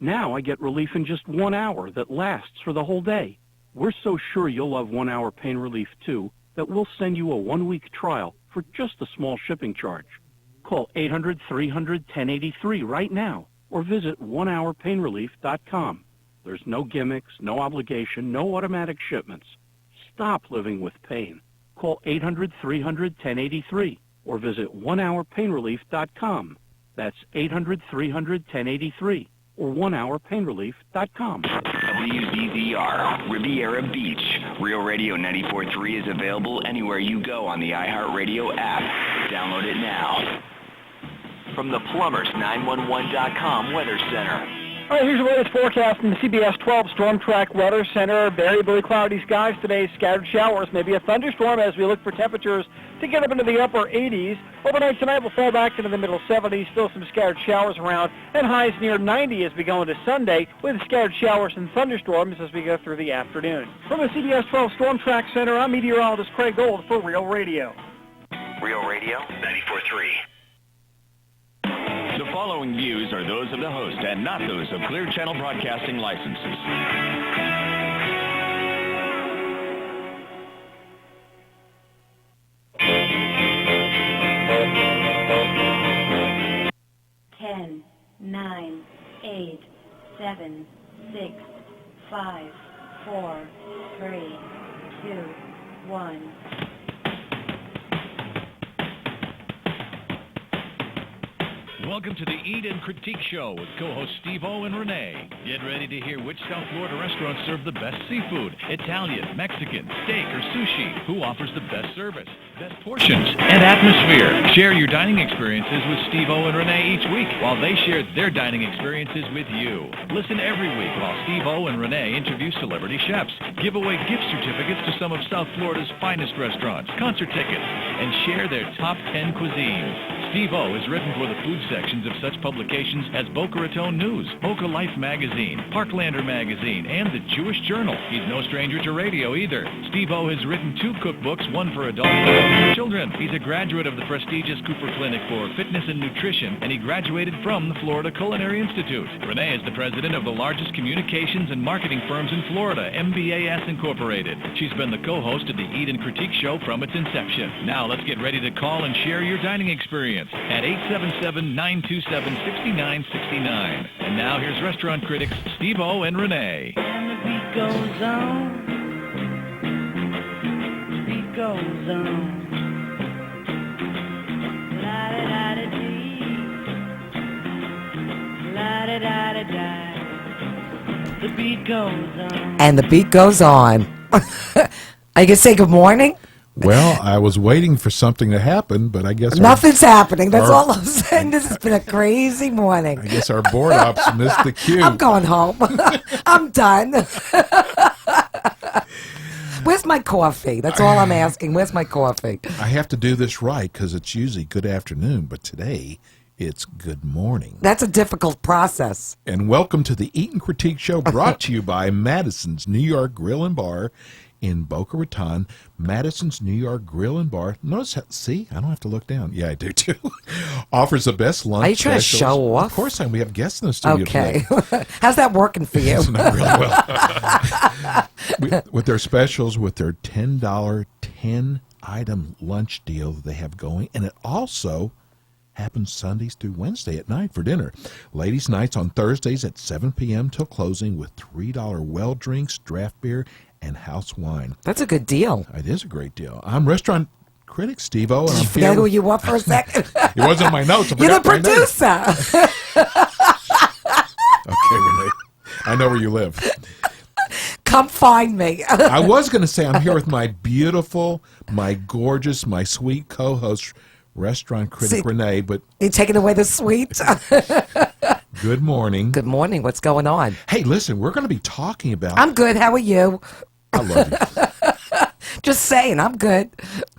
Now I get relief in just 1 hour that lasts for the whole day. We're so sure you'll love 1 hour pain relief too that we'll send you a 1-week trial for just a small shipping charge. Call 800-300-1083 right now or visit onehourpainrelief.com. There's no gimmicks, no obligation, no automatic shipments. Stop living with pain. Call 800-300-1083 or visit onehourpainrelief.com. That's 800-300-1083 or onehourpainrelief.com. WZZR, Riviera Beach. Real Radio 94.3 is available anywhere you go on the iHeartRadio app. Download it now. From the Plumbers911.com Weather Center. All right, here's your latest forecast from the CBS 12 Storm Track Weather Center. Variably cloudy skies today, scattered showers, maybe a thunderstorm as we look for temperatures to get up into the upper 80s. Overnight tonight we'll fall back into the middle 70s, still some scattered showers around, and highs near 90 as we go into Sunday with scattered showers and thunderstorms as we go through the afternoon. From the CBS 12 Storm Track Center, I'm meteorologist Craig Gold for Real Radio. Real Radio 94.3. The following views are those of the host and not those of Clear Channel Broadcasting licenses. Ten, 9, 8, 7, 6, 5, 4, 3, 2, 1. Welcome to the Eat and Critique Show with co-hosts Steve-O and Rene. Get ready to hear which South Florida restaurants serve the best seafood, Italian, Mexican, steak, or sushi. Who offers the best service, best portions, and atmosphere. Share your dining experiences with Steve-O and Rene each week while they share their dining experiences with you. Listen every week while Steve-O and Rene interview celebrity chefs, give away gift certificates to some of South Florida's finest restaurants, concert tickets, and share their top 10 cuisines. Steve-O has written for the food sections of such publications as Boca Raton News, Boca Life Magazine, Parklander Magazine, and the Jewish Journal. He's no stranger to radio either. Steve-O has written 2 cookbooks, one for adults and one for children. He's a graduate of the prestigious Cooper Clinic for Fitness and Nutrition, and he graduated from the Florida Culinary Institute. Renee is the president of the largest communications and marketing firms in Florida, MBAS Incorporated. She's been the co-host of the Eat and Critique Show from its inception. Now let's get ready to call and share your dining experience at 877-927-6969. And now here's restaurant critics Steve-O and Renee. And the beat goes on. The beat goes on. La-da-da-da-dee. La-da-da-da-da. The beat goes on. And the beat goes on. I can say good morning? Well, I was waiting for something to happen, but I guess nothing's happening. That's all I'm saying. This has been a crazy morning. I guess our board ops missed the cue. I'm going home. I'm done. Where's my coffee? That's all I'm asking. Where's my coffee? I have to do this right because it's usually good afternoon, but today it's good morning. That's a difficult process. And welcome to the Eat and Critique Show, brought to you by Madison's New York Grill and Bar in Boca Raton. Madison's New York Grill and Bar. Notice how, see, I don't have to look down. Yeah, I do too. Offers the best lunch. Are you trying specials. to show off? Of course, we have guests in the studio okay. today. How's that working for you? It's not really well. With their specials, with their $10 10-item lunch deal that they have going, and it also happens Sundays through Wednesday at night for dinner. Ladies' nights on Thursdays at 7 p.m. till closing with $3 well drinks, draft beer, and house wine. That's a good deal. It is a great deal. I'm restaurant critic Steve-O, and I'm forget who you were for a second. It wasn't on my notes. You're the producer. Okay, Renee. I know where you live. Come find me. I was going to say I'm here with my beautiful, my gorgeous, my sweet co-host, restaurant critic Rene, but you're taking away the sweet. Good morning. Good morning. What's going on? Hey, listen, we're going to be talking about... I'm good. How are you? I love you. Just saying, I'm good.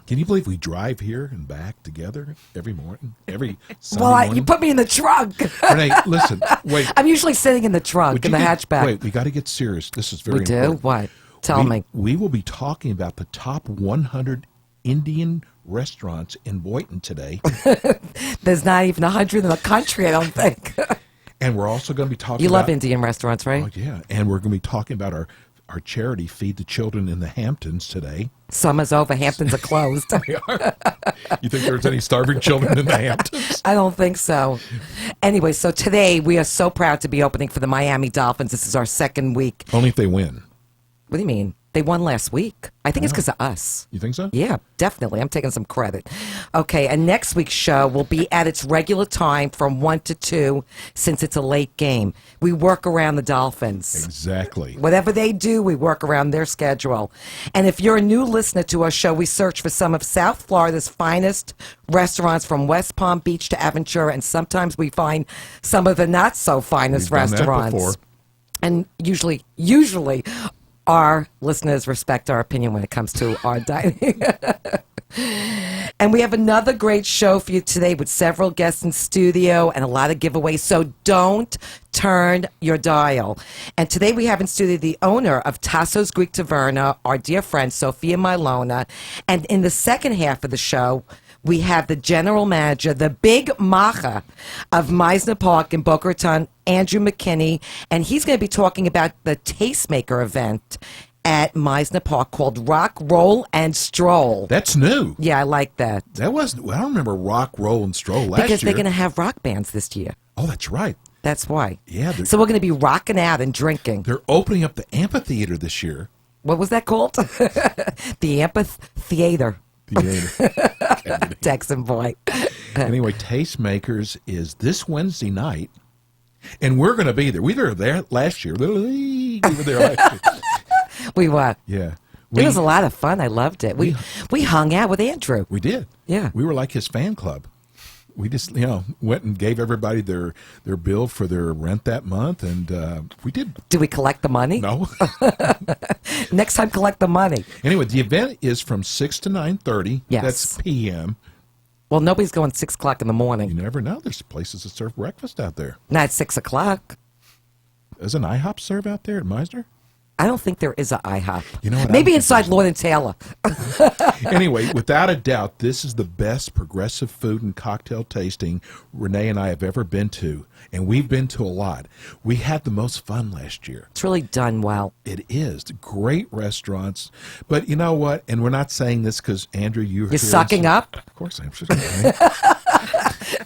Can you believe we drive here and back together every morning, every Sunday morning? You put me in the trunk. Renee, listen, wait. I'm usually sitting in the trunk, in the hatchback. Wait, we got to get serious. This is very important. We do? What? Tell me. We will be talking about the top 100 Indian restaurants in Boynton today. There's not even 100 in the country, I don't think. And we're also going to be talking You about... love Indian restaurants, right? Oh, yeah. And we're going to be talking about our charity, Feed the Children in the Hamptons, today. Summer's over. Hamptons are closed. You think there's any starving children in the Hamptons? I don't think so. Anyway, so today we are so proud to be opening for the Miami Dolphins. This is our second week. Only if they win. What do you mean? They won last week. I think it's because of us. You think so? Yeah, definitely. I'm taking some credit. Okay, and next week's show will be at its regular time from 1 to 2 since it's a late game. We work around the Dolphins. Exactly. Whatever they do, we work around their schedule. And if you're a new listener to our show, we search for some of South Florida's finest restaurants from West Palm Beach to Aventura, and sometimes we find some of the not so finest We've done that restaurants. before. And usually, our listeners respect our opinion when it comes to our dining. And we have another great show for you today with several guests in studio and a lot of giveaways, so don't turn your dial. And today we have in studio the owner of Thasos Greek Taverna, our dear friend Sophia Milona. And in the second half of the show, we have the general manager, the big macha of Mizner Park in Boca Raton, Andrew McKinney, and he's going to be talking about the Tastemaker event at Mizner Park called Rock, Roll, and Stroll. That's new. Yeah, I like that. That wasn't... I don't remember Rock, Roll, and Stroll last year. Because they're going to have rock bands this year. Oh, that's right. That's why. Yeah. So we're going to be rocking out and drinking. They're opening up the amphitheater this year. What was that called? The amphitheater. Texan boy. Anyway, Tastemakers is this Wednesday night, and we're going to be there. We were there last year. We were there last year. We were. Yeah. It was a lot of fun. I loved it. We hung out with Andrew. We did. Yeah. We were like his fan club. We just, went and gave everybody their bill for their rent that month, and we did. Did we collect the money? No. Next time, collect the money. Anyway, the event is from 6 to 9:30. Yes. That's p.m. Well, nobody's going 6 o'clock in the morning. You never know. There's places that serve breakfast out there. Not at 6 o'clock. Does an IHOP serve out there at Mizner? I don't think there is an IHOP. You know what? Maybe inside Lord and Taylor. Anyway, without a doubt, this is the best progressive food and cocktail tasting Rene and I have ever been to, and we've been to a lot. We had the most fun last year. It's really done well. It is. Great restaurants. But you know what? And we're not saying this because, Andrew, you're sucking up? Of course I am.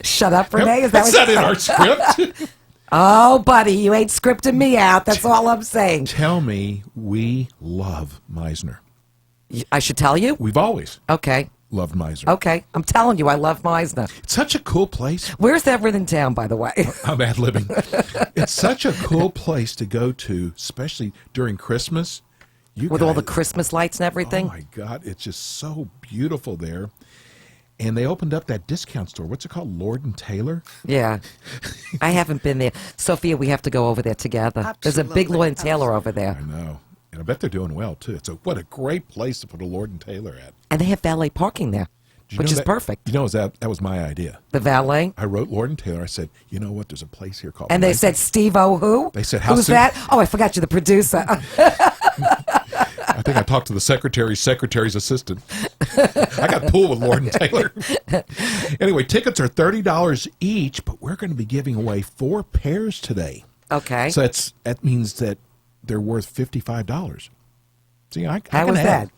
Shut up, Rene. Is that That's not in our script. Oh, buddy, you ain't scripting me out. That's all I'm saying. Tell me we love Mizner. I should tell you? We've always Okay. loved Mizner. Okay. I'm telling you, I love Mizner. It's such a cool place. Where's that written down, by the way? I'm ad-libbing. It's such a cool place to go to, especially during Christmas. With all the Christmas lights and everything? Oh, my God. It's just so beautiful there. And they opened up that discount store. What's it called? Lord and Taylor? Yeah. I haven't been there. Sophia, we have to go over there together. Absolutely. There's a big Lord and Taylor over there. I know. And I bet they're doing well, too. What a great place to put a Lord and Taylor at. And they have valet parking there, Did you which know is that- perfect. You know, that was my idea. The valet? I wrote Lord and Taylor. I said, you know what? There's a place here called... And they Mizner. said, Steve-O who? They said, how Who's soon- that? Oh, I forgot you're the producer. I think I talked to the secretary's assistant. I got pooled with Lord and Taylor. Anyway, tickets are $30 each, but we're going to be giving away 4 pairs today. Okay. So that means that they're worth $55. See, I How can was add. that?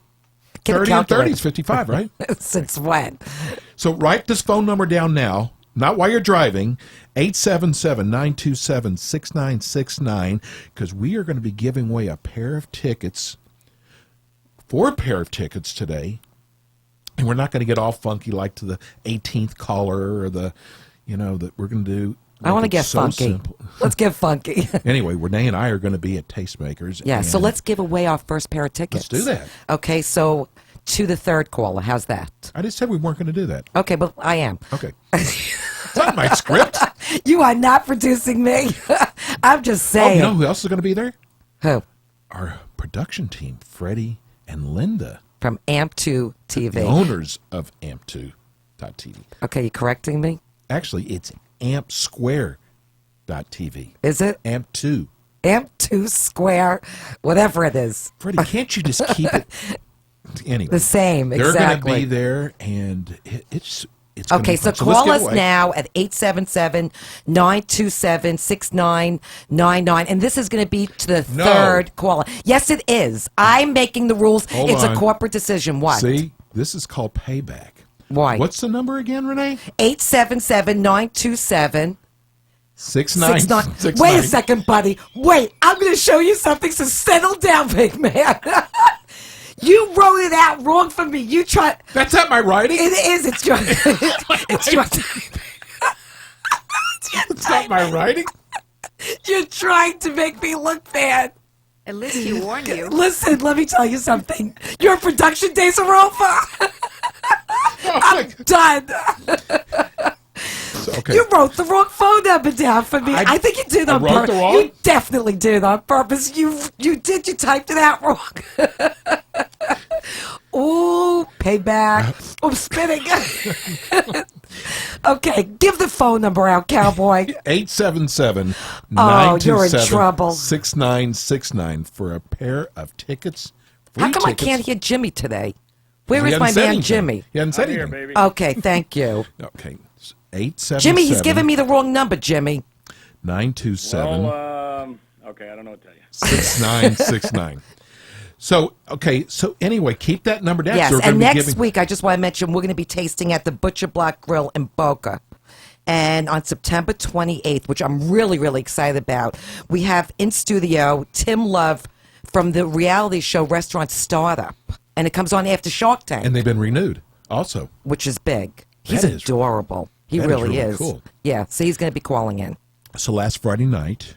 Get a 30 and 30 calculator. is 55, right? Since when? So write this phone number down now, not while you're driving, 877-927-6969, because we are going to be giving away a pair of tickets, 4 pair of tickets today, and we're not going to get all funky like to the 18th caller or that we're going to do. I want to get so funky. simple. Let's get funky. Anyway, Renee and I are going to be at Tastemakers. Yeah, so and let's give away our first pair of tickets. Let's do that. Okay, so to the third caller. How's that? I just said we weren't going to do that. Okay, but I am. Okay. It's not my script. You are not producing me. I'm just Oh, saying. you know who else is going to be there? Who? Our production team, and Linda, From AMP2 TV. the owners of AMP2.tv. Okay, you correcting me? Actually, it's AmpSquare.tv. Is it? AMP2. AMP2 Square, whatever it is. Freddie, can't you just keep it? Anyway, The same, they're exactly. going to be there, and it's gonna Okay, be so fun. Let's call give us away. now at 877-927-6999. And this is going to be to the No. third caller. Yes, it is. I'm making the rules. Hold It's on. a corporate decision. What? See, this is called payback. Why? What's the number again, Renee? 877-927 6969. Wait a second, buddy. Wait, I'm going to show you something, so settle down, big man. You wrote it out wrong for me. You tried. That's not my writing. It is. It's your. It's your. It's not my writing. You're trying to make me look bad. At least he warned you. Listen, let me tell you something. Your production days are over. I'm done. Okay. You wrote the wrong phone number down for me. I think you did I on wrote purpose. the wrong? You definitely did on purpose. You did. You typed it out wrong. Ooh, payback. I'm spinning. Okay, give the phone number out, cowboy. 877 Oh, you're in trouble. 6969 for a pair of tickets. Free How come tickets. I can't hear Jimmy today? Where He is my hadn't said man anything. Jimmy? He hadn't said I'm here, anything. baby. Okay, thank you. Okay. 877 Jimmy, he's giving me the wrong number, Jimmy. 927 Okay, I don't know what to tell you. 6969. So, okay, so anyway, keep that number down. Yes, So we're gonna and be next giving- week, I just want to mention we're going to be tasting at the Butcher Block Grill in Boca. And on September 28th, which I'm really, really excited about, we have in studio Tim Love from the reality show Restaurant Startup. And it comes on after Shark Tank, And they've been renewed also. which is big. He's That is- adorable. He that is really really is. cool. Yeah, so he's going to be calling in. So last Friday night,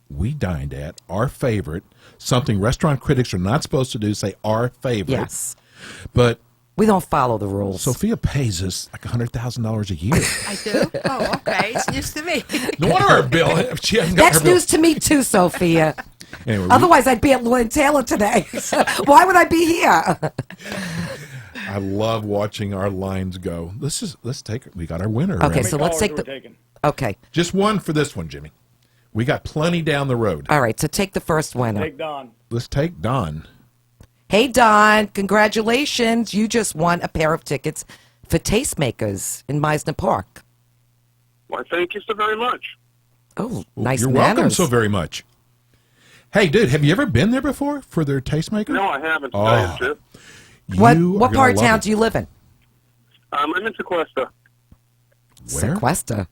we dined at our favorite, something restaurant critics are not supposed to do, say our favorite. Yes. But We don't follow the rules. Sophia pays us like $100,000 a year. I do? Oh, okay. It's news to me. No wonder our bill. She hasn't got That's her bill. news to me too, Sophia. Anyway, Otherwise, I'd be at Lloyd Taylor today. Why would I be here? I love watching our lines go. Let's take it. We got our winner. Okay, Rene. so let's take the. Taking? Okay, Just one for this one, Jimmy. We got plenty down the road. all right. So take the first winner. Take Don. Let's take Don. Hey, Don, congratulations! You just won a pair of tickets for Tastemakers in Mizner Park. Why, thank you so very much. Oh, nice You're manners. welcome so very much. Hey, dude, have you ever been there before for their Tastemaker? No, I haven't. Oh. To tell you the truth. What part of town do you live in? I'm in Tequesta. Where? Sequesta.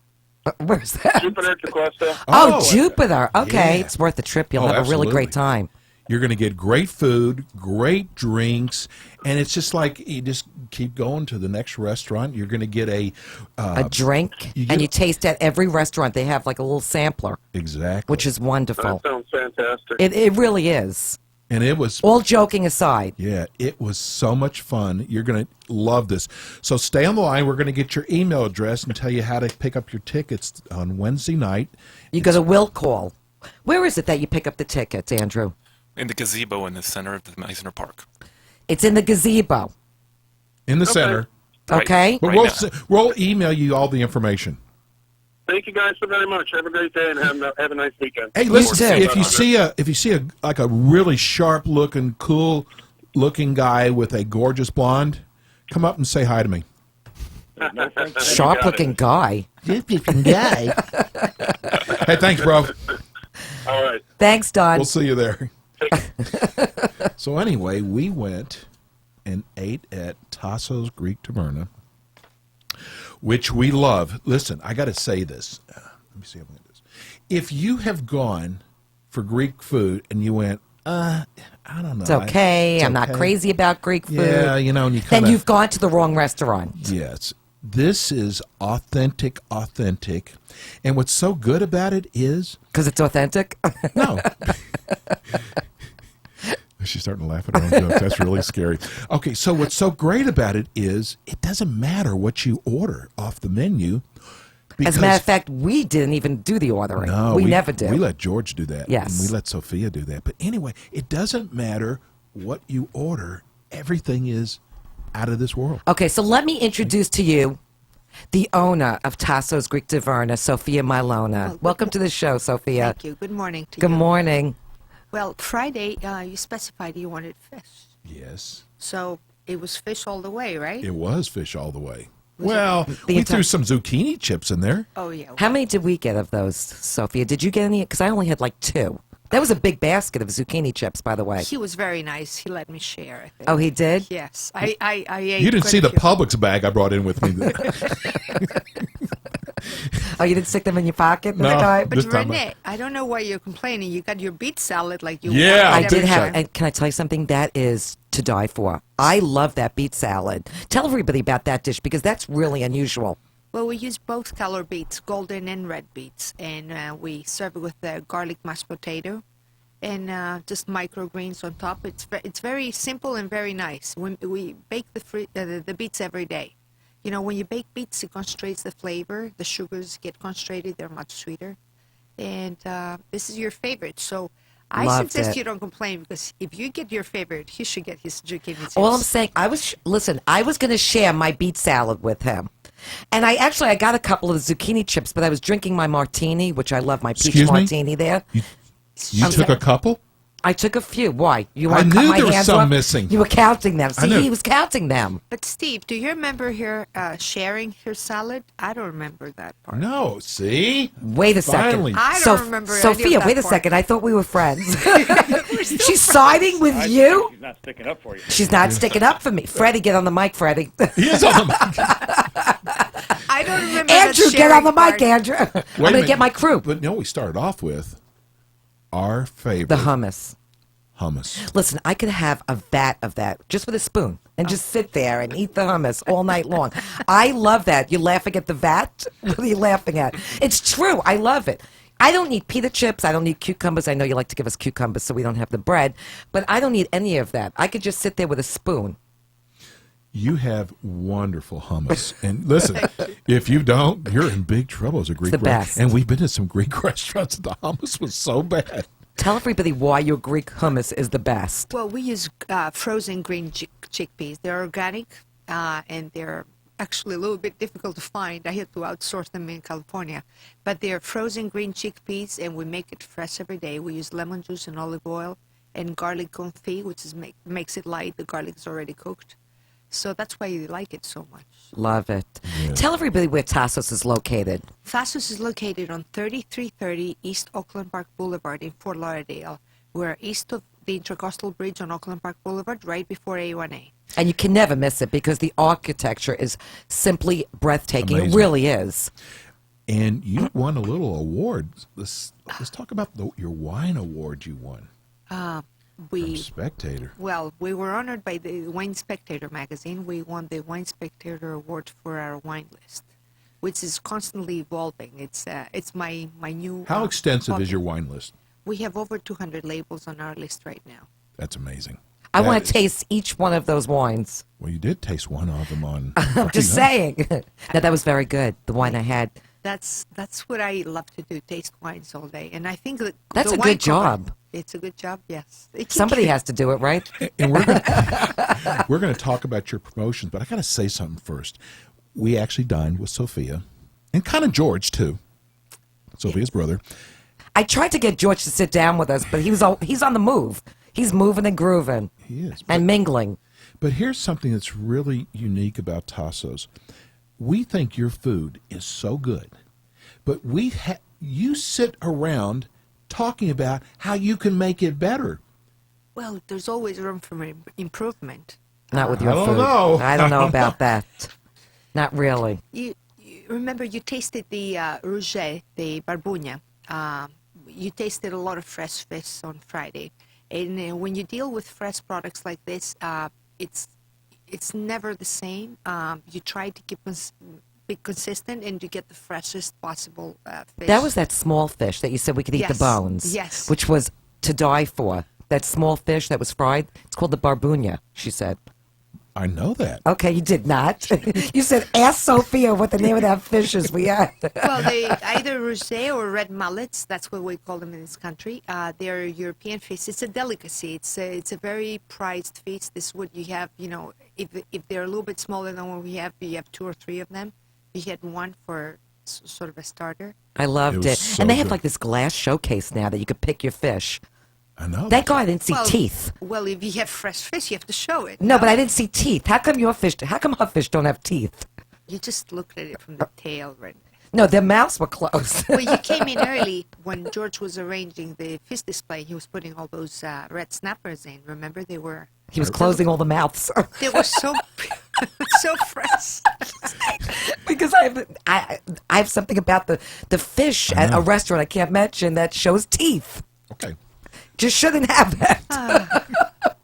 Where's that? Jupiter, Tequesta. Oh, Jupiter. Okay, yeah. it's worth the trip. You'll Oh, have a really absolutely. great time. You're going to get great food, great drinks, and it's just like you just keep going to the next restaurant. You're going to get a Drink, you get- and you taste at every restaurant. They have like a little sampler, exactly, which is wonderful. That sounds fantastic. It really is. and it was All joking aside. yeah, it was so much fun. You're going to love this. So stay on the line. We're going to get your email address and tell you how to pick up your tickets on Wednesday night. You go to Will Call. Where is it that you pick up the tickets, Andrew? In the gazebo in the center of the Mizner Park. It's in the gazebo. In the center. Right. Okay. But Right we'll email you all the information. Thank you guys so very much. Have a great day and have a nice weekend. Hey, listen, too. if you see a like a really sharp looking, cool looking guy with a gorgeous blonde, come up and say hi to me. Sharp looking guy. Hey, thanks, bro. All right. Thanks, Don. We'll see you there. So anyway, we went and ate at Thasos Greek Taverna, which we love. Listen, I got to say this. Let me see if I can do this. If you have gone for Greek food and you went, I don't know. It's okay. It's I'm not okay. crazy about Greek food. Yeah, you know, and you Then kinda, you've gone to the wrong restaurant. Yes. This is authentic. And what's so good about it is... Because it's authentic? No. She's starting to laugh at her own jokes. That's really scary. Okay, so what's so great about it is it doesn't matter what you order off the menu. As a matter of fact, we didn't even do the ordering. No, we never did. We let George do that. Yes. And we let Sophia do that. But anyway, it doesn't matter what you order. Everything is out of this world. Okay, so let me introduce to you the owner of Tastemaker Greek Taverna, Sophia Milona. Welcome to the show, Sophia. Thank you. Good morning to you. Good morning. Well, Friday, you specified you wanted fish. Yes. So it was fish all the way, right? It was fish all the way. Well, we threw some zucchini chips in there. Oh, yeah. How many did we get of those, Sophia? Did you get any? Because I only had like 2. That was a big basket of zucchini chips, by the way. He was very nice. He let me share, I think. Oh, he did? Yes. I ate You didn't quite see a the few. Publix bag I brought in with me. Oh, you didn't stick them in your pocket? No. But This time Rene, I don't know why you're complaining. You got your beet salad like you Yeah, wanted I did every have, time. and can I tell you something? That is to die for. I love that beet salad. Tell everybody about that dish because that's really unusual. Well, we use both color beets, golden and red beets, and we serve it with garlic mashed potato and just microgreens on top. It's very simple and very nice. We bake the beets every day. You know, when you bake beets, it concentrates the flavor. The sugars get concentrated. They're much sweeter. And this is your favorite. So I Loved suggest it. you don't complain because if you get your favorite, he should get his zucchini chips. All I'm saying, I was going to share my beet salad with him. And I got a couple of zucchini chips, but I was drinking my martini, which I love my peach Excuse me? martini there. You took a couple? I took a few. Why? You I want to cut knew my there was hands some off? missing. You were counting them. I knew. See, he was counting them. But Steve, do you remember her sharing her salad? I don't remember that part. No, see? Wait a Finally. second. I don't remember any of Sophia, that wait a part. second. I thought we were friends. She's siding with you? She's not sticking up for you. She's not sticking up for me. Freddie, get on the mic, Freddie. He is on the mic. I don't remember Andrew, that get on the sharing mic, part. Andrew. I'm Wait a going to minute. get my crew. But no, we started off with our favorite. The hummus. Hummus. Listen, I could have a vat of that just with a spoon and just sit there and eat the hummus all night long. I love that. You're laughing at the vat? What are you laughing at? It's true. I love it. I don't need pita chips. I don't need cucumbers. I know you like to give us cucumbers so we don't have the bread. But I don't need any of that. I could just sit there with a spoon. You have wonderful hummus. And listen, if you don't, you're in big trouble as a Greek the best. And we've been to some Greek restaurants and the hummus was so bad. Tell everybody why your Greek hummus is the best. Well, we use frozen green chickpeas. They're organic and they're actually a little bit difficult to find. I had to outsource them in California. But they're frozen green chickpeas and we make it fresh every day. We use lemon juice and olive oil and garlic confit, which is makes it light. The garlic is already cooked. So that's why you like it so much. Love it. Yeah. Tell everybody where Thasos is located. Thasos is located on 3330 East Oakland Park Boulevard in Fort Lauderdale. We're east of the Intercoastal Bridge on Oakland Park Boulevard, right before A1A. And you can never miss it because the architecture is simply breathtaking. Amazing. It really is. And you won a little award. Let's talk about your wine award you won from Spectator. Well, we were honored by the Wine Spectator magazine. We won the Wine Spectator award for our wine list, which is constantly evolving. It's my new. How extensive is hobby. your wine list? We have over 200 labels on our list right now. That's amazing. I That want is- to taste each one of those wines. Well, you did taste one of them on. I'm just saying. No, that was very good. The wine I had. That's what I love to do, taste wines all day. And I think that That's the a wine good job. company- It's a good job, yes. Somebody has to do it, right? And we're going to talk about your promotions, but I got to say something first. We actually dined with Sophia, and kind of George too, Sophia's brother. I tried to get George to sit down with us, but he's on the move. He's moving and grooving. He is. And mingling. But here's something that's really unique about Thasos. We think your food is so good, but you sit around talking about how you can make it better. Well, there's always room for improvement. Not with your I don't food. know. I don't know about that. Not really. You remember you tasted the rouget, the barbuña. You tasted a lot of fresh fish on Friday. And when you deal with fresh products like this, it's never the same. You try to be consistent and you get the freshest possible fish. That was that small fish that you said we could eat the Yes. bones. Yes. Which was to die for. That small fish that was fried. It's called the barbuña, she said. I know that. Okay, you did not. You said, ask Sophia what the name of that fish is. We had. Well, they either rouget or red mullets. That's what we call them in this country. They're European fish. It's a delicacy. It's a very prized fish. This is what you have. You know, if they're a little bit smaller than what we have, you have 2 or 3 of them. We had one for sort of a starter. I loved It it. was so And they have good. like this glass showcase now that you could pick your fish. I know. Thank God I didn't see Well, teeth. Well, if you have fresh fish, you have to show it. No, but I didn't see teeth. How come her fish don't have teeth? You just looked at it from the tail, right? No, their mouths were closed. Well, you came in early when George was arranging the fish display. He was putting all those red snappers in. Remember, they were... He was closing all the mouths. They were so so fresh. Because I have something about the fish at a restaurant I can't mention that shows teeth. Okay. Just shouldn't have that.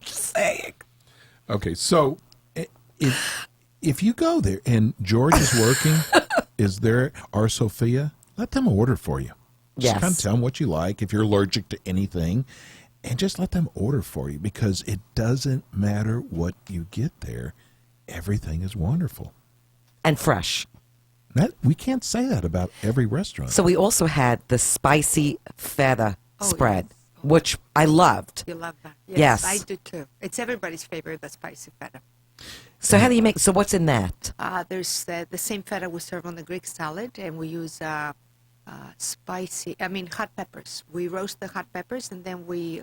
Just saying. Okay, so if you go there and George is working, is there or Sophia, let them order for you. Just Yes. kind of tell them what you like, if you're allergic to anything, and just let them order for you because it doesn't matter what you get there. Everything is wonderful. And fresh. We can't say that about every restaurant. So we also had the spicy feta spread, which I loved. You love that? Yes. I do too. It's everybody's favorite, the spicy feta. So how do you make? So what's in that? There's the same feta we serve on the Greek salad, and we use hot peppers. We roast the hot peppers, and then we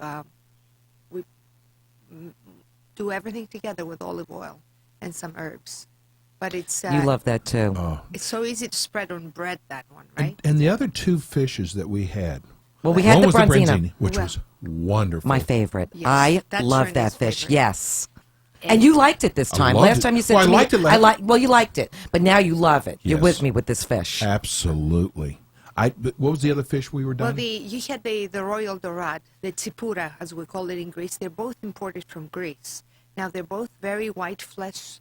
do everything together with olive oil and some herbs. But it's You love that too. it's so easy to spread on bread, that one, right? And the other two fishes that we had. Well, we had one the was branzino. which was wonderful. My favorite. Yes, I that's love Rene's that fish. favorite. Yes. And you liked it this I time. loved Last it. time you said Well, to I me, liked it well, you liked it, but now you love it. You're Yes. with me with this fish. Absolutely. But what was the other fish we were Well, dining? you had the Royal Dorad, the Tsipura, as we call it in Greece. They're both imported from Greece. Now, they're both very white flesh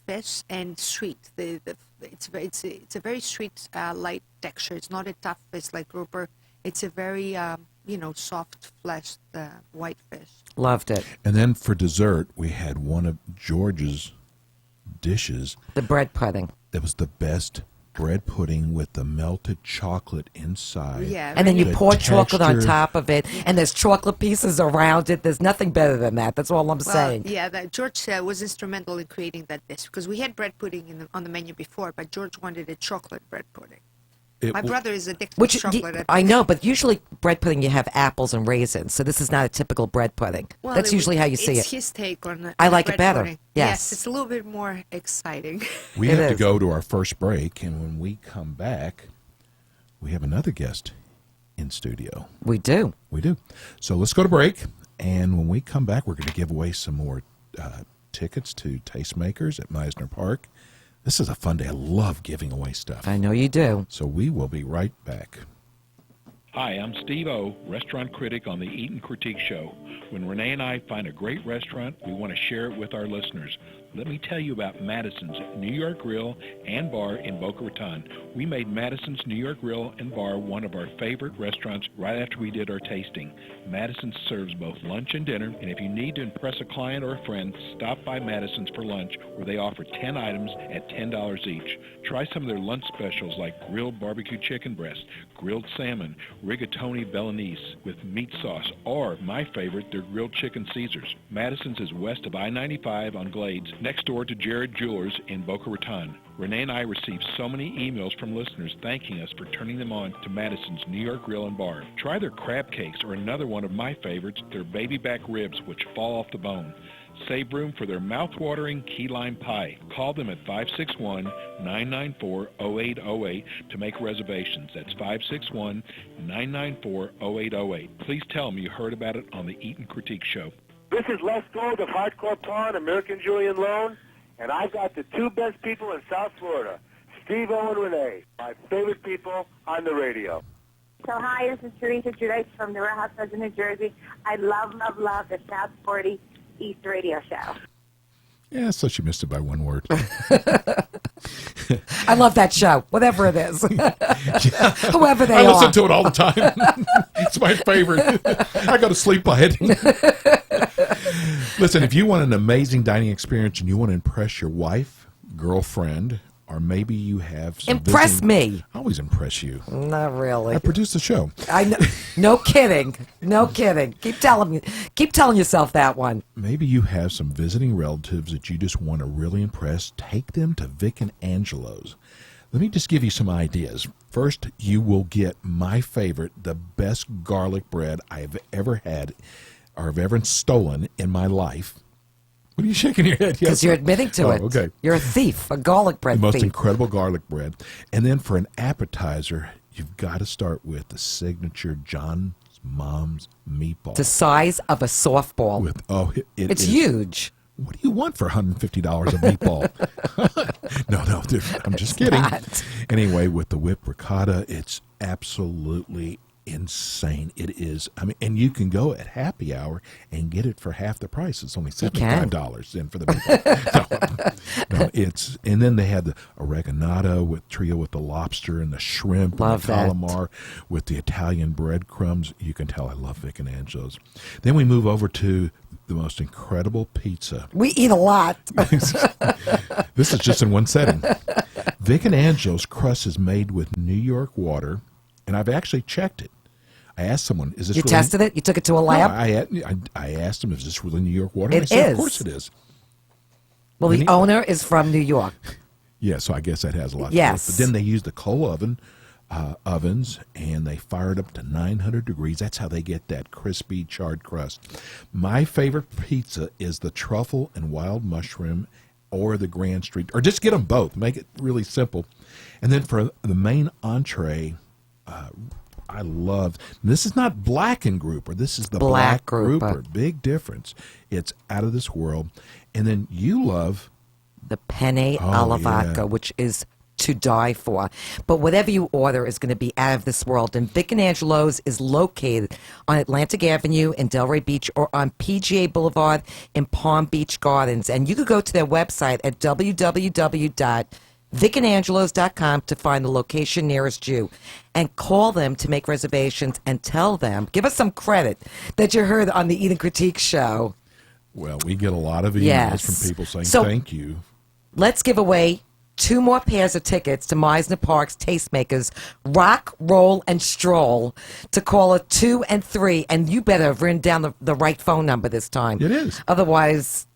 fish and sweet. It's a very sweet, light texture. It's not a tough fish like grouper. It's a very, soft fleshed white fish. Loved it. And then for dessert, we had one of George's dishes. The bread pudding. That was the best bread pudding with the melted chocolate inside. Yeah. And then you The pour chocolate on texture. top of it, and there's chocolate pieces around it. There's nothing better than that. That's all I'm saying. Yeah, George was instrumental in creating that dish because we had bread pudding on the menu before, but George wanted a chocolate bread pudding. My brother is addicted to chocolate. I know, but usually bread pudding you have apples and raisins, so this is not a typical bread pudding. Well, That's usually how you see it. It's his take on I on like it bread better. pudding. Yes. It's a little bit more exciting. We It have to is. go to our first break, and when we come back, we have another guest in studio. We do. We do. So let's go to break, and when we come back, we're going to give away some more tickets to Tastemakers at Mizner Park. This is a fun day. I love giving away stuff. I know you do. So we will be right back. Hi, I'm Steve O, restaurant critic on the Eat and Critique Show. When Rene and I find a great restaurant, we want to share it with our listeners. Let me tell you about Madison's New York Grill and Bar in Boca Raton. We made Madison's New York Grill and Bar one of our favorite restaurants right after we did our tasting. Madison serves both lunch and dinner, and if you need to impress a client or a friend, stop by Madison's for lunch, where they offer 10 items at $10 each. Try some of their lunch specials like grilled barbecue chicken breast, grilled salmon, rigatoni Bolognese with meat sauce, or, my favorite, their grilled chicken Caesars. Madison's is west of I-95 on Glades, next door to Jared Jewelers in Boca Raton. Renee and I received so many emails from listeners thanking us for turning them on to Madison's New York Grill and Bar. Try their crab cakes or another one of my favorites, their baby back ribs, which fall off the bone. Save room for their mouth-watering key lime pie. Call them at 561-994-0808 to make reservations. That's 561-994-0808. Please tell them you heard about it on the Eat and Critique Show. This is Les Gold of Hardcore Pawn, American Julian Loan, and I've got the two best people in South Florida, Steve O and Rene, my favorite people on the radio. So hi, this is Teresa Judice from the Warehouse of New Jersey. I love the South 40 East radio show. Yeah, so she missed it by one word. I love that show, whatever it is. Whoever they I are. listen to it all the time. It's my favorite. I go to sleep by it. Listen, if you want an amazing dining experience and you want to impress your wife, girlfriend, or maybe you have some Impress me. I always impress you. Not really. I produce the show. I know. No kidding. No kidding. Keep telling yourself that one. Maybe you have some visiting relatives that you just want to really impress. Take them to Vic and Angelo's. Let me just give you some ideas. First, you will get my favorite, the best garlic bread I have ever had or have ever stolen in my life. What are you shaking your head? Because you're admitting to it. Okay. You're a thief, a garlic bread The most thief. incredible garlic bread. And then for an appetizer, you've got to start with the signature John's Mom's meatball. The size of a softball. It's huge. What do you want for $150 a meatball? No, dude, I'm just kidding. Not. Anyway, with the whipped ricotta, it's absolutely insane. It is. I mean, and you can go at happy hour and get it for half the price. It's only $75 in for the meatball. No, it's, and then they had the oregano with trio with the lobster and the shrimp Love and the that. calamari with the Italian breadcrumbs. You can tell I love Vic and Angelo's. Then we move over to the most incredible pizza. We eat a lot. This is just in one setting. Vic and Angelo's crust is made with New York water, and I've actually checked it. I asked someone, "Is this?" You really? tested it? You took it to a lab? No, I asked him, "Is this really New York water?" And It they said, is. "Of course it is." Well, the owner is from New York. Yeah, so I guess that has a lot to do Yes. with it. But then they use the coal ovens, and they fire it up to 900 degrees. That's how they get that crispy, charred crust. My favorite pizza is the truffle and wild mushroom or the Grand Street, or just get them both. Make it really simple. And then for the main entree, I love, this is not Black and Grouper. This is the Black Grouper. Big difference. It's out of this world. And then you love the penne alla vodka, which is to die for. But whatever you order is going to be out of this world. And Vic and Angelo's is located on Atlantic Avenue in Delray Beach or on PGA Boulevard in Palm Beach Gardens. And you could go to their website at www.vicandangelos.com to find the location nearest you and call them to make reservations and tell them, give us some credit that you heard on the Eat and Critique show. Well, we get a lot of emails Yes. from people saying So- thank you. Let's give away 2 more pairs of tickets to Mizner Park's Tastemakers Rock, Roll, and Stroll to caller 2 and 3. And you better have written down the right phone number this time. It is. Otherwise,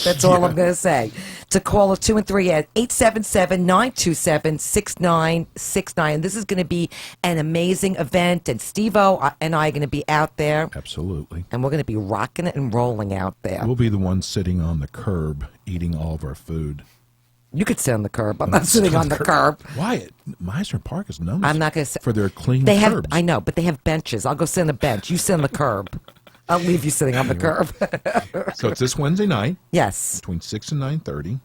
that's all I'm going to say. To caller 2 and 3 at 877-927-6969. And this is going to be an amazing event. And Steve-O and I are going to be out there. Absolutely. And we're going to be rocking it and rolling out there. We'll be the ones sitting on the curb eating all of our food. You could sit on the curb. I'm not sitting on the curb. Why? Mizner Park is known I'm not going to sit. for their clean They have, curbs. I know, but they have benches. I'll go sit on the bench. You sit on the curb. I'll leave you sitting on the curb. So it's this Wednesday night. Yes. Between 6 and 9:30.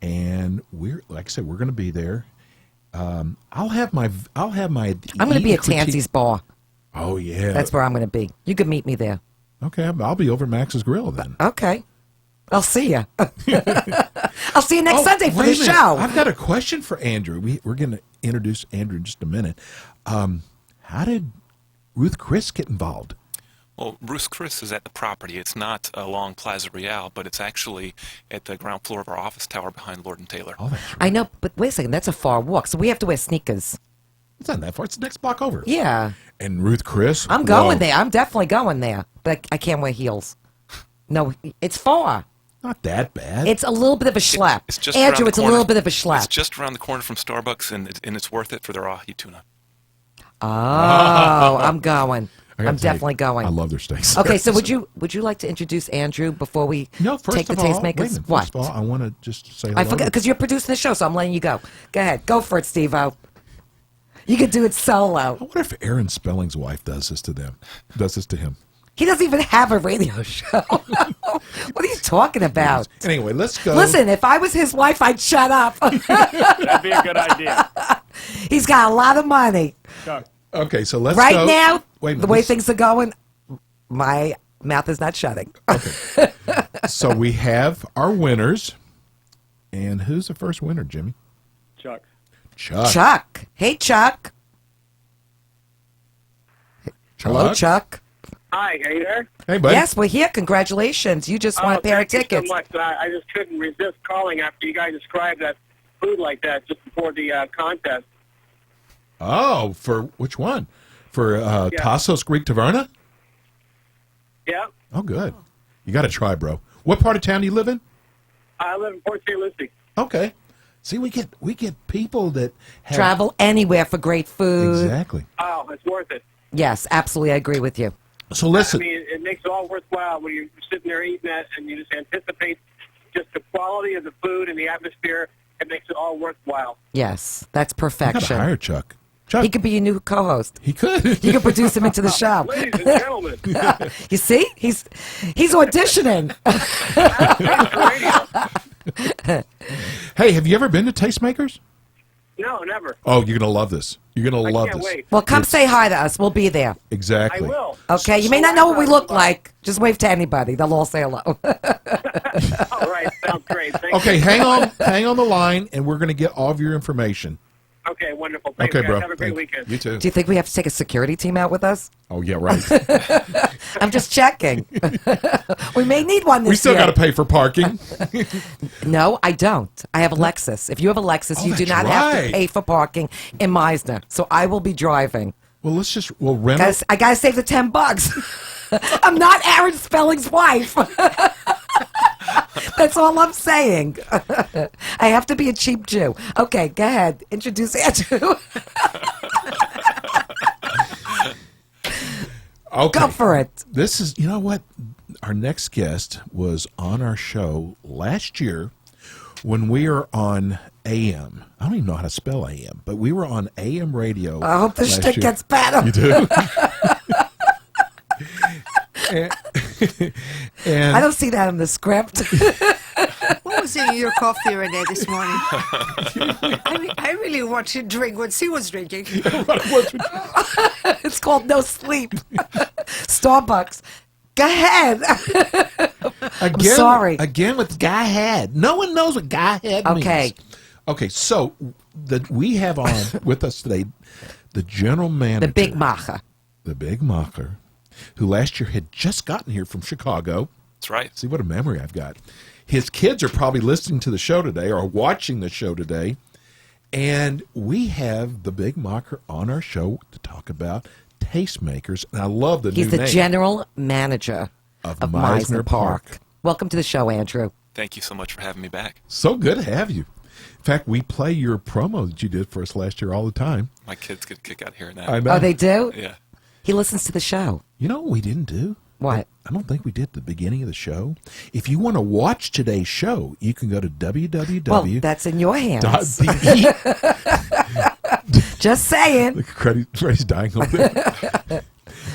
And we're, like I said, we're going to be there. I'll have my. I'm going to be at Tansy's bar. Oh yeah, That's where I'm going to be. You can meet me there. Okay, I'll be over at Max's Grill then. Okay. I'll see you. I'll see you next Sunday for wait the a minute. show. I've got a question for Andrew. We're going to introduce Andrew in just a minute. How did Ruth Chris get involved? Well, Ruth Chris is at the property. It's not along Plaza Real, but it's actually at the ground floor of our office tower behind Lord & Taylor. Oh, that's right. I know, but wait a second. That's a far walk, so we have to wear sneakers. It's not that far. It's the next block over. Yeah. And Ruth Chris? I'm going there. I'm definitely going there, but I can't wear heels. No, it's far. Not that bad. It's a little bit of a schlap. It's just around Andrew, the it's a corner. little bit of a schlap. It's just around the corner from Starbucks, and it's worth it for their ahi tuna. Oh, I'm going. I gotta I'm tell you, definitely going. I love their steaks. Okay, so would you like to introduce Andrew before we First take the of all, tastemakers? wait a minute. What? First of all, I want to just say hello. I forgot because you're producing the show, so I'm letting you go. Go ahead, go for it, Steve-O. You could do it solo. I wonder if Aaron Spelling's wife does this to him. He doesn't even have a radio show. What are you talking about? Anyway, let's go. Listen, if I was his wife, I'd shut up. That'd be a good idea. He's got a lot of money. Okay, so let's Right go. now, Wait a minute, the way let's- things are going, my mouth is not shutting. So we have our winners. And who's the first winner, Jimmy? Chuck. Chuck. Hey, Chuck. Hello, Chuck. Hi, are you there? Hey, buddy. Yes, we're here. Congratulations. You just won a pair of thank you tickets. so much. I just couldn't resist calling after you guys described that food like that just before the contest. Oh, for which one? For Thasos Greek Taverna? Yeah. Oh, good. You got to try, bro. What part of town do you live in? I live in Port St. Lucie. Okay. See, we get people that have... Travel anywhere for great food. Exactly. Oh, it's worth it. Yes, absolutely. I agree with you. So listen. I mean, makes it all worthwhile when you're sitting there eating that and you just anticipate just the quality of the food and the atmosphere. It makes it all worthwhile. Yes, that's I gotta perfection. hire Chuck. Chuck. He could be your new co-host. He could. You could produce him into the show. Ladies and gentlemen. You see, he's auditioning. Hey, have you ever been to Tastemakers? No, never. Oh, you're gonna love this. You're gonna love can't this. wait. Well, come say hi to us. We'll be there. Exactly. I will. Okay, you may not know what we look like. Just wave to anybody. They'll all say hello. All right, sounds great. Thank Okay, you. hang on the line, and we're gonna get all of your information. Okay, wonderful. Thanks, Okay, guys. bro. Have a great weekend. You too. Do you think we have to take a security team out with us? Oh yeah, right. I'm just checking. We may need one this We still year. got to pay for parking. No, I don't. I have a Lexus. If you have a Lexus, you do that's not have to right. pay for parking in Mizner. So I will be driving. Well, we'll rent Guys, I gotta save the $10. I'm not Aaron Spelling's wife. That's all I'm saying. I have to be a cheap Jew. Okay, go ahead. Introduce Andrew. Okay. Go for it. This is, you know what? Our next guest was on our show last year when we were on AM. I don't even know how to spell AM, but we were on AM radio. I hope this last shtick year. gets better. You do? and I don't see that in the script. What was in your coffee, Rene, this morning? I really want you to drink what she was drinking. It's called No Sleep. Starbucks. Go ahead. I'm sorry. Again with guy head. No one knows what guy head means. Okay. Okay, so we have on with us today the general manager. The Big Macher. The Big Macher, who last year had just gotten here from Chicago. That's right. See what a memory I've got. His kids are probably listening to the show today or watching the show today. And we have the Big Macher on our show to talk about Tastemakers. And I love the He's new the name. general manager of Mizner Park. Welcome to the show, Andrew. Thank you so much for having me back. So good to have you. In fact, we play your promo that you did for us last year all the time. My kids get a kick out of hearing that. I know. Oh, they do? Yeah. He listens to the show. You know what we didn't do? What? I don't think we did at the beginning of the show. If you want to watch today's show, you can go to www. Well, that's in your hands. Just saying. The credit's dying over there.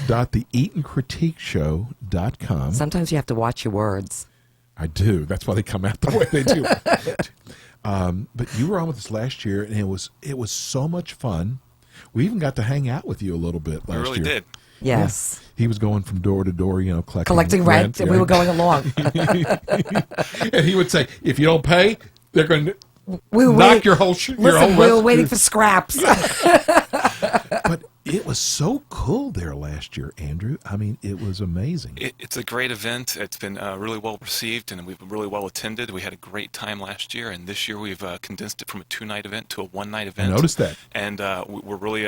.theeatandcritiqueshow.com. Sometimes you have to watch your words. I do. That's why they come out the way they do. But you were on with us last year, and it was so much fun. We even got to hang out with you a little bit last year. We really did. Yes. Yeah. He was going from door to door, collecting rent, and we were going along. And he would say, if you don't pay, they're going to we knock your whole Listen, we were waiting for scraps. But it was so cool there last year, Andrew. I mean, it was amazing. It's a great event. It's been really well received, and we've been really well attended. We had a great time last year, and this year we've condensed it from a 2-night event to a 1-night event. I noticed that. And we're really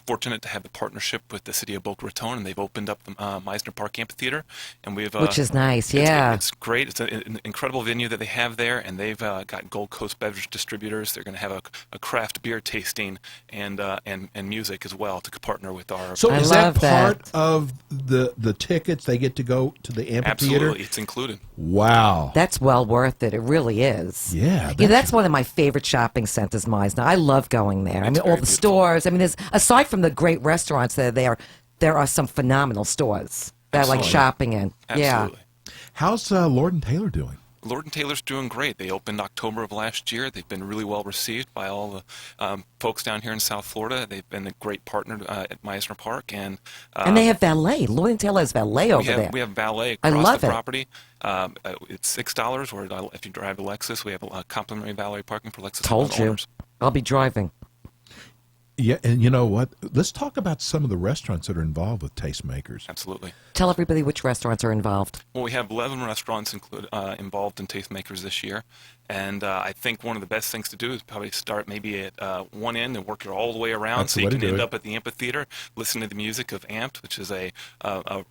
fortunate to have the partnership with the city of Boca Raton, and they've opened up the Mizner Park Amphitheater, and we've which is nice. Yeah, it's great. It's an incredible venue that they have there, and they've got Gold Coast beverage distributors. They're going to have a craft beer tasting and music as well to partner with our. So is that part of the tickets? They get to go to the amphitheater? Absolutely, it's included. Wow. That's well worth it. It really is. Yeah. That's one of my favorite shopping centers, Mizner. I love going there. I mean, all the stores. I mean, there's aside from the great restaurants that are there are some phenomenal stores that I like shopping in. Absolutely. Yeah. How's Lord and Taylor doing? Lord & Taylor's doing great. They opened October of last year. They've been really well received by all the folks down here in South Florida. They've been a great partner at Mizner Park. And they have valet. Lord & Taylor has valet over there. We have valet I across love the it. property. It's $6, or if you drive a Lexus, we have a complimentary valet parking for Lexus Told you. owners. I'll be driving. Yeah, and you know what? Let's talk about some of the restaurants that are involved with Tastemakers. Absolutely. Tell everybody which restaurants are involved. Well, we have 11 restaurants involved in Tastemakers this year, and I think one of the best things to do is probably start maybe at one end and work it all the way around. That's so the you way to can do end it. up at the amphitheater, listen to the music of Amped, which is a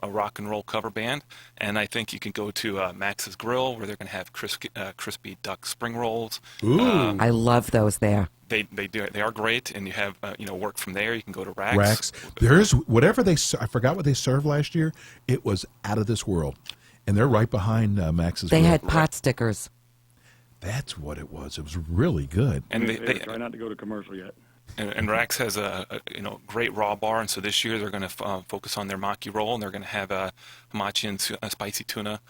rock and roll cover band, and I think you can go to Max's Grill, where they're going to have crispy duck spring rolls. Ooh. I love those there. They are great, and you have work from there. You can go to Racks. Racks. There's whatever I forgot what they served last year. It was out of this world, and they're right behind Max's. They Grill. had pot stickers. That's what it was. It was really good. And they try not to go to commercial yet. And Racks has a great raw bar, and so this year they're going to focus on their maki roll, and they're going to have a hamachi and spicy tuna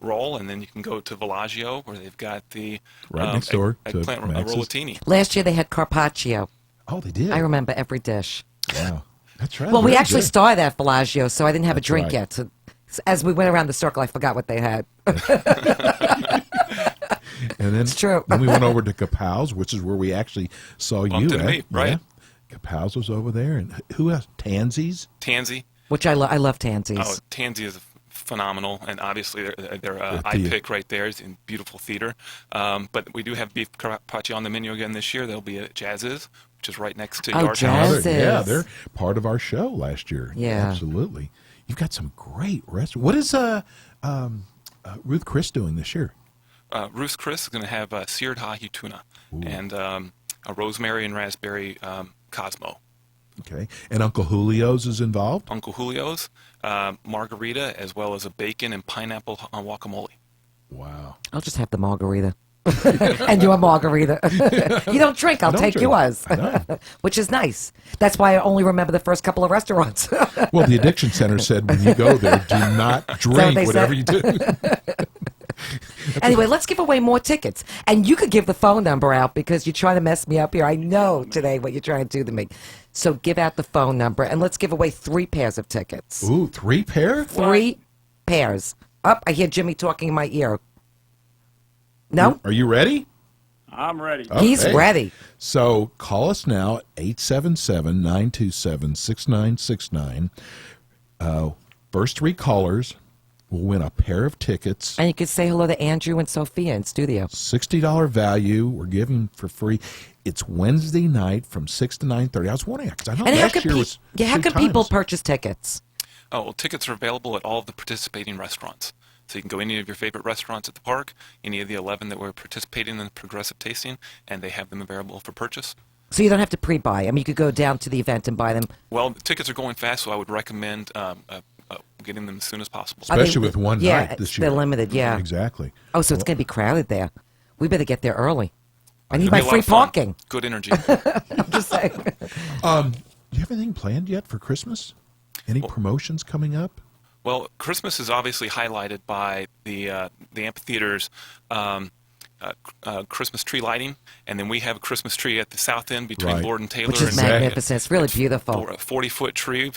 roll, and then you can go to Villaggio where they've got the right next door eggplant rollatini. Last year they had carpaccio. Oh, they did. I remember every dish. Wow, that's right. Well, we Very actually good. started at Villaggio, so I didn't have a drink right. yet. So as we went around the circle, I forgot what they had. And then, It's true. Then we went over to Kapow's, which is where we actually saw Bumped you into at. me, right. Yeah. Kapow's was over there. And who else? Tansy's? Tansy. Which I love Tansy's. Oh, Tansy is phenomenal, and obviously their eye theater. pick right there is in beautiful theater. But we do have beef carpaccio on the menu again this year. There'll be at Jazz's, which is right next to Yard Jazz's. House. Yeah, they're part of our show last year. Yeah. Absolutely. You've got some great restaurants. What is Ruth Chris doing this year? Ruth Chris is going to have seared ahi tuna and a rosemary and raspberry Cosmo. Okay. And Uncle Julio's is involved? Uncle Julio's, margarita, as well as a bacon and pineapple guacamole. Wow. I'll just have the margarita. And you a margarita. You don't drink, I'll take yours. Which is nice. That's why I only remember the first couple of restaurants. Well, the Addiction Center said when you go there, do not drink whatever you do. Anyway, let's give away more tickets. And you could give the phone number out because you're trying to mess me up here. I know today what you're trying to do to me. So give out the phone number and let's give away 3 pairs of tickets. Ooh, 3 pair? 3 pairs. Up, I hear Jimmy talking in my ear. No? Are you ready? I'm ready. Okay. He's ready. So call us now, 877-927-6969. First 3 callers will win a pair of tickets. And you could say hello to Andrew and Sophia in studio. $60 value. We're giving for free. It's Wednesday night from 6 to 9:30. I was wondering, because I know And how last could, year was how 2 could people times. purchase tickets? Oh, well, tickets are available at all of the participating restaurants. So you can go any of your favorite restaurants at the park, any of the 11 that were participating in the progressive tasting, and they have them available for purchase. So you don't have to pre-buy. I mean, you could go down to the event and buy them. Well, the tickets are going fast, so I would recommend getting them as soon as possible. Especially with one yeah, night this year. they're limited, yeah. Exactly. Oh, so it's going to be crowded there. We better get there early. I need It'll my be a lot free of fun. parking. Good energy. I'm just saying. Do you have anything planned yet for Christmas? Any promotions coming up? Well, Christmas is obviously highlighted by the amphitheater's Christmas tree lighting, and then we have a Christmas tree at the south end between Right. Lord and Taylor. Which is and magnificent. It's really beautiful. A 40-foot tree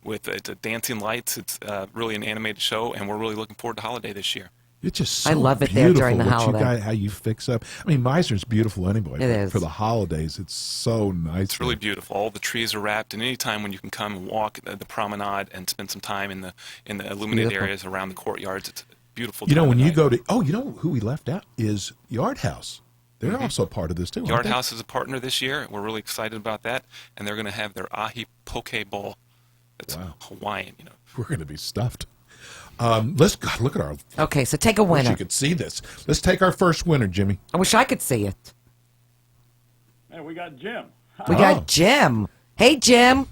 with it's dancing lights. It's really an animated show, and we're really looking forward to holiday this year. It's just so I love it beautiful there during the what holiday. You guys, how you fix up. I mean, Mizner's beautiful anyway. It but is. For the holidays, it's so nice. It's really beautiful. All the trees are wrapped, and any time when you can come and walk the promenade and spend some time in the illuminated Beautiful. areas around the courtyards, it's a beautiful. You know, time when of you night. go to, you know who we left out is Yard House. They're also part of this too. aren't Yard they? House is a partner this year. We're really excited about that, and they're going to have their ahi poke bowl. That's Hawaiian, you know. We're going to be stuffed. Let's God, look at our. Okay, so take a Wish winner. you could see this. Let's take our first winner, Jimmy. I wish I could see it. Hey, we got Jim. We got Jim. Hey, Jim.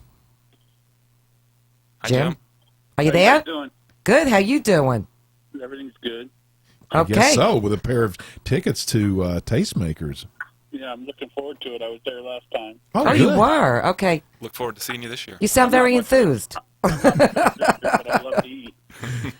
Hi, Jim, are you How there? guys doing? Good. How you doing? Everything's good. I Okay. guess so, with a pair of tickets to Tastemakers. Yeah, I'm looking forward to it. I was there last time. Oh, you were? Okay. Look forward to seeing you this year. You sound very enthused. But I love to eat.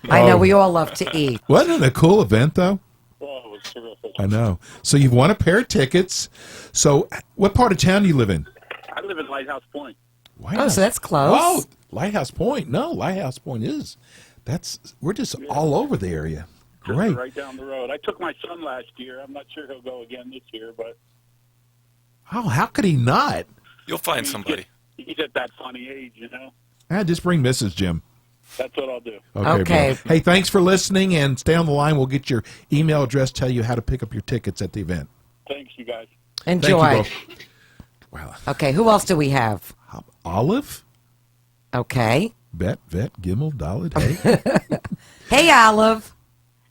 I know, we all love to eat. Wasn't it a cool event, though? Oh, it was terrific. I know. So you've won a pair of tickets. So what part of town do you live in? I live in Lighthouse Point. Oh, so that's close. Oh, Lighthouse Point. No, Lighthouse Point is. We're just all over the area. Just Great. right down the road. I took my son last year. I'm not sure he'll go again this year, but Oh, how could he not? You'll find somebody. he's at that funny age, you know. Just bring Mrs. Jim. That's what I'll do. Okay. Bro. Hey, thanks for listening, and stay on the line. We'll get your email address, tell you how to pick up your tickets at the event. Thanks, you guys. Enjoy. Thank you both. Wow. Okay, who else do we have? Olive? Okay. Bet, Vet, Gimel, Dalit, hey. Hey, Olive.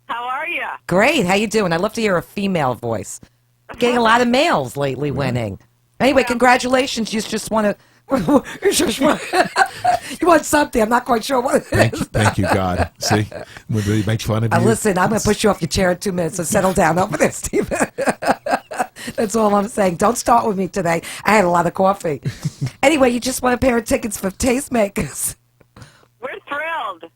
How are you? Great. How you doing? I'd love to hear a female voice. Getting a lot of mails lately winning. Anyway, congratulations. You just want to... you want something. I'm not quite sure what it is. Thank you, God. See? When they make fun of you. Listen, I'm going to push you off your chair in 2 minutes, so settle down over there, Stephen. That's all I'm saying. Don't start with me today. I had a lot of coffee. Anyway, you just want a pair of tickets for Tastemakers. We're thrilled.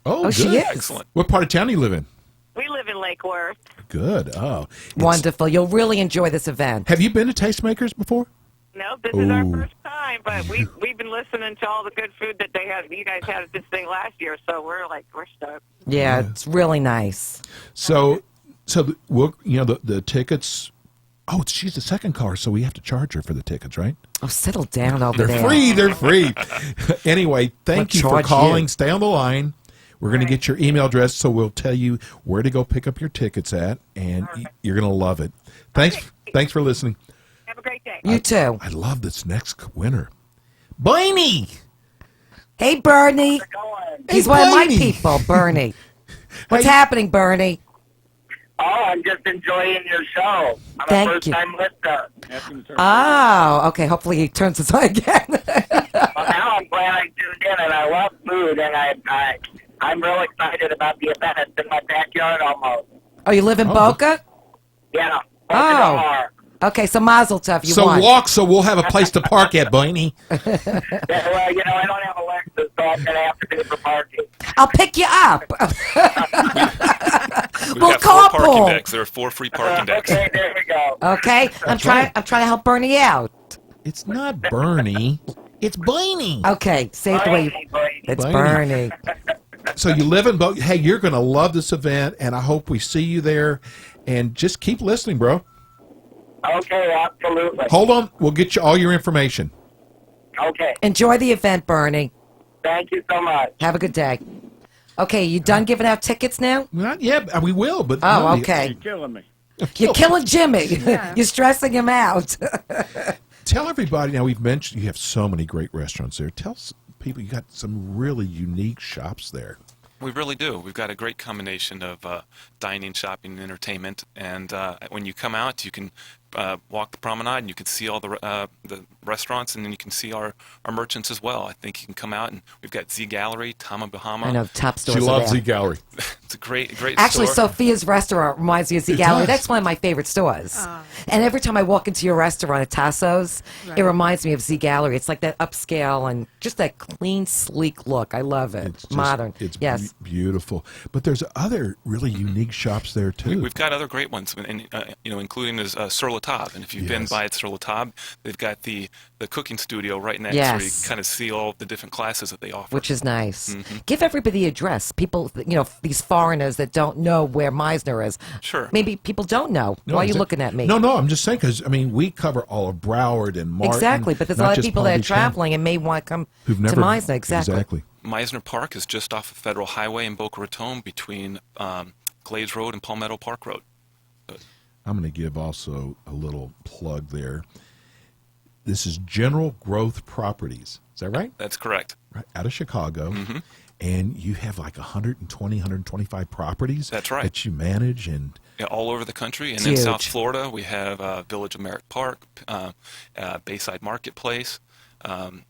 Oh, she good. is. Excellent. What part of town do you live in? We live in Lake Worth. Good. Oh. Wonderful. You'll really enjoy this event. Have you been to Tastemakers before? No, this is our first time, but we've been listening to all the good food that they had. You guys had at this thing last year, so we're stoked. Yeah, it's really nice. So the tickets. Oh, she's the second caller, so we have to charge her for the tickets, right? Oh, settle down over there. They're free. Anyway, thank you for calling. Stay on the line. We're going to get your email address, so we'll tell you where to go pick up your tickets at, and you're going to love it. Thanks for listening. Have a great day. You too. I love this next winner. Bernie! Hey, Bernie. He's one of my people, Bernie. What's happening, Bernie? Oh, I'm just enjoying your show. I'm Thank a first-time listener. Oh, okay. Hopefully he turns this on again. Well, now I'm glad I tuned in, and I love food, and I'm real excited about the event. It's in my backyard almost. Oh, you live in Boca? Yeah. Oh. Okay, so Mazel Tov, you So won. walk, so we'll have a place to park at, Bernie. Yeah, well, I don't have a Lexus, so I'm going to have to pay for parking. I'll pick you up. We've We'll got 4 parking carpool. decks. There are 4 free parking decks. Okay, there we go. Okay, I'm trying to help Bernie out. It's not Bernie. It's Bernie. Okay, say it the way you... It's Bernie. So you live in Boca. Hey, you're going to love this event, and I hope we see you there. And just keep listening, bro. Okay, absolutely. Hold on. We'll get you all your information. Okay. Enjoy the event, Bernie. Thank you so much. Have a good day. Okay, you done giving out tickets now? Not yet. We will, but... Oh, okay. You're killing me. You're killing Jimmy. You're stressing him out. Tell everybody, now we've mentioned you have so many great restaurants there. Tell people you got some really unique shops there. We really do. We've got a great combination of dining, shopping, and entertainment. And when you come out, you can walk the promenade, and you can see all the restaurants, and then you can see our merchants as well. I think you can come out, and we've got Z Gallery, Tama Bahama. I know, top stores. She loves Z Gallery. It's a great Actually, store. Sophia's restaurant reminds me of Z Gallery. does. That's one of my favorite stores. And every time I walk into your restaurant at Thasos, it reminds me of Z Gallery. It's like that upscale and just that clean, sleek look. I love it. It's modern. It's yes. beautiful. But there's other really unique shops there, too. We've got other great ones, and including Sur La Table. And if you've been by at Sur La Table, they've got the cooking studio right next, where you kind of see all the different classes that they offer. Which is nice. Give everybody the address. People, these foreigners that don't know where Mizner is. Sure. Maybe people don't know. No, Why are you looking at me? No, I'm just saying because, we cover all of Broward and Martin. Exactly, but there's a not lot of just people Palm that are Beach County, traveling and may want to come who've to never, Mizner. Exactly. Mizner Park is just off of Federal Highway in Boca Raton between Glades Road and Palmetto Park Road. I'm going to give also a little plug there. This is General Growth Properties. Is that right? That's correct. Right, out of Chicago. And you have like 120, 125 properties. That's right. That you manage and... Yeah, all over the country. And It's in huge. South Florida, we have Village of Merritt Park, Bayside Marketplace.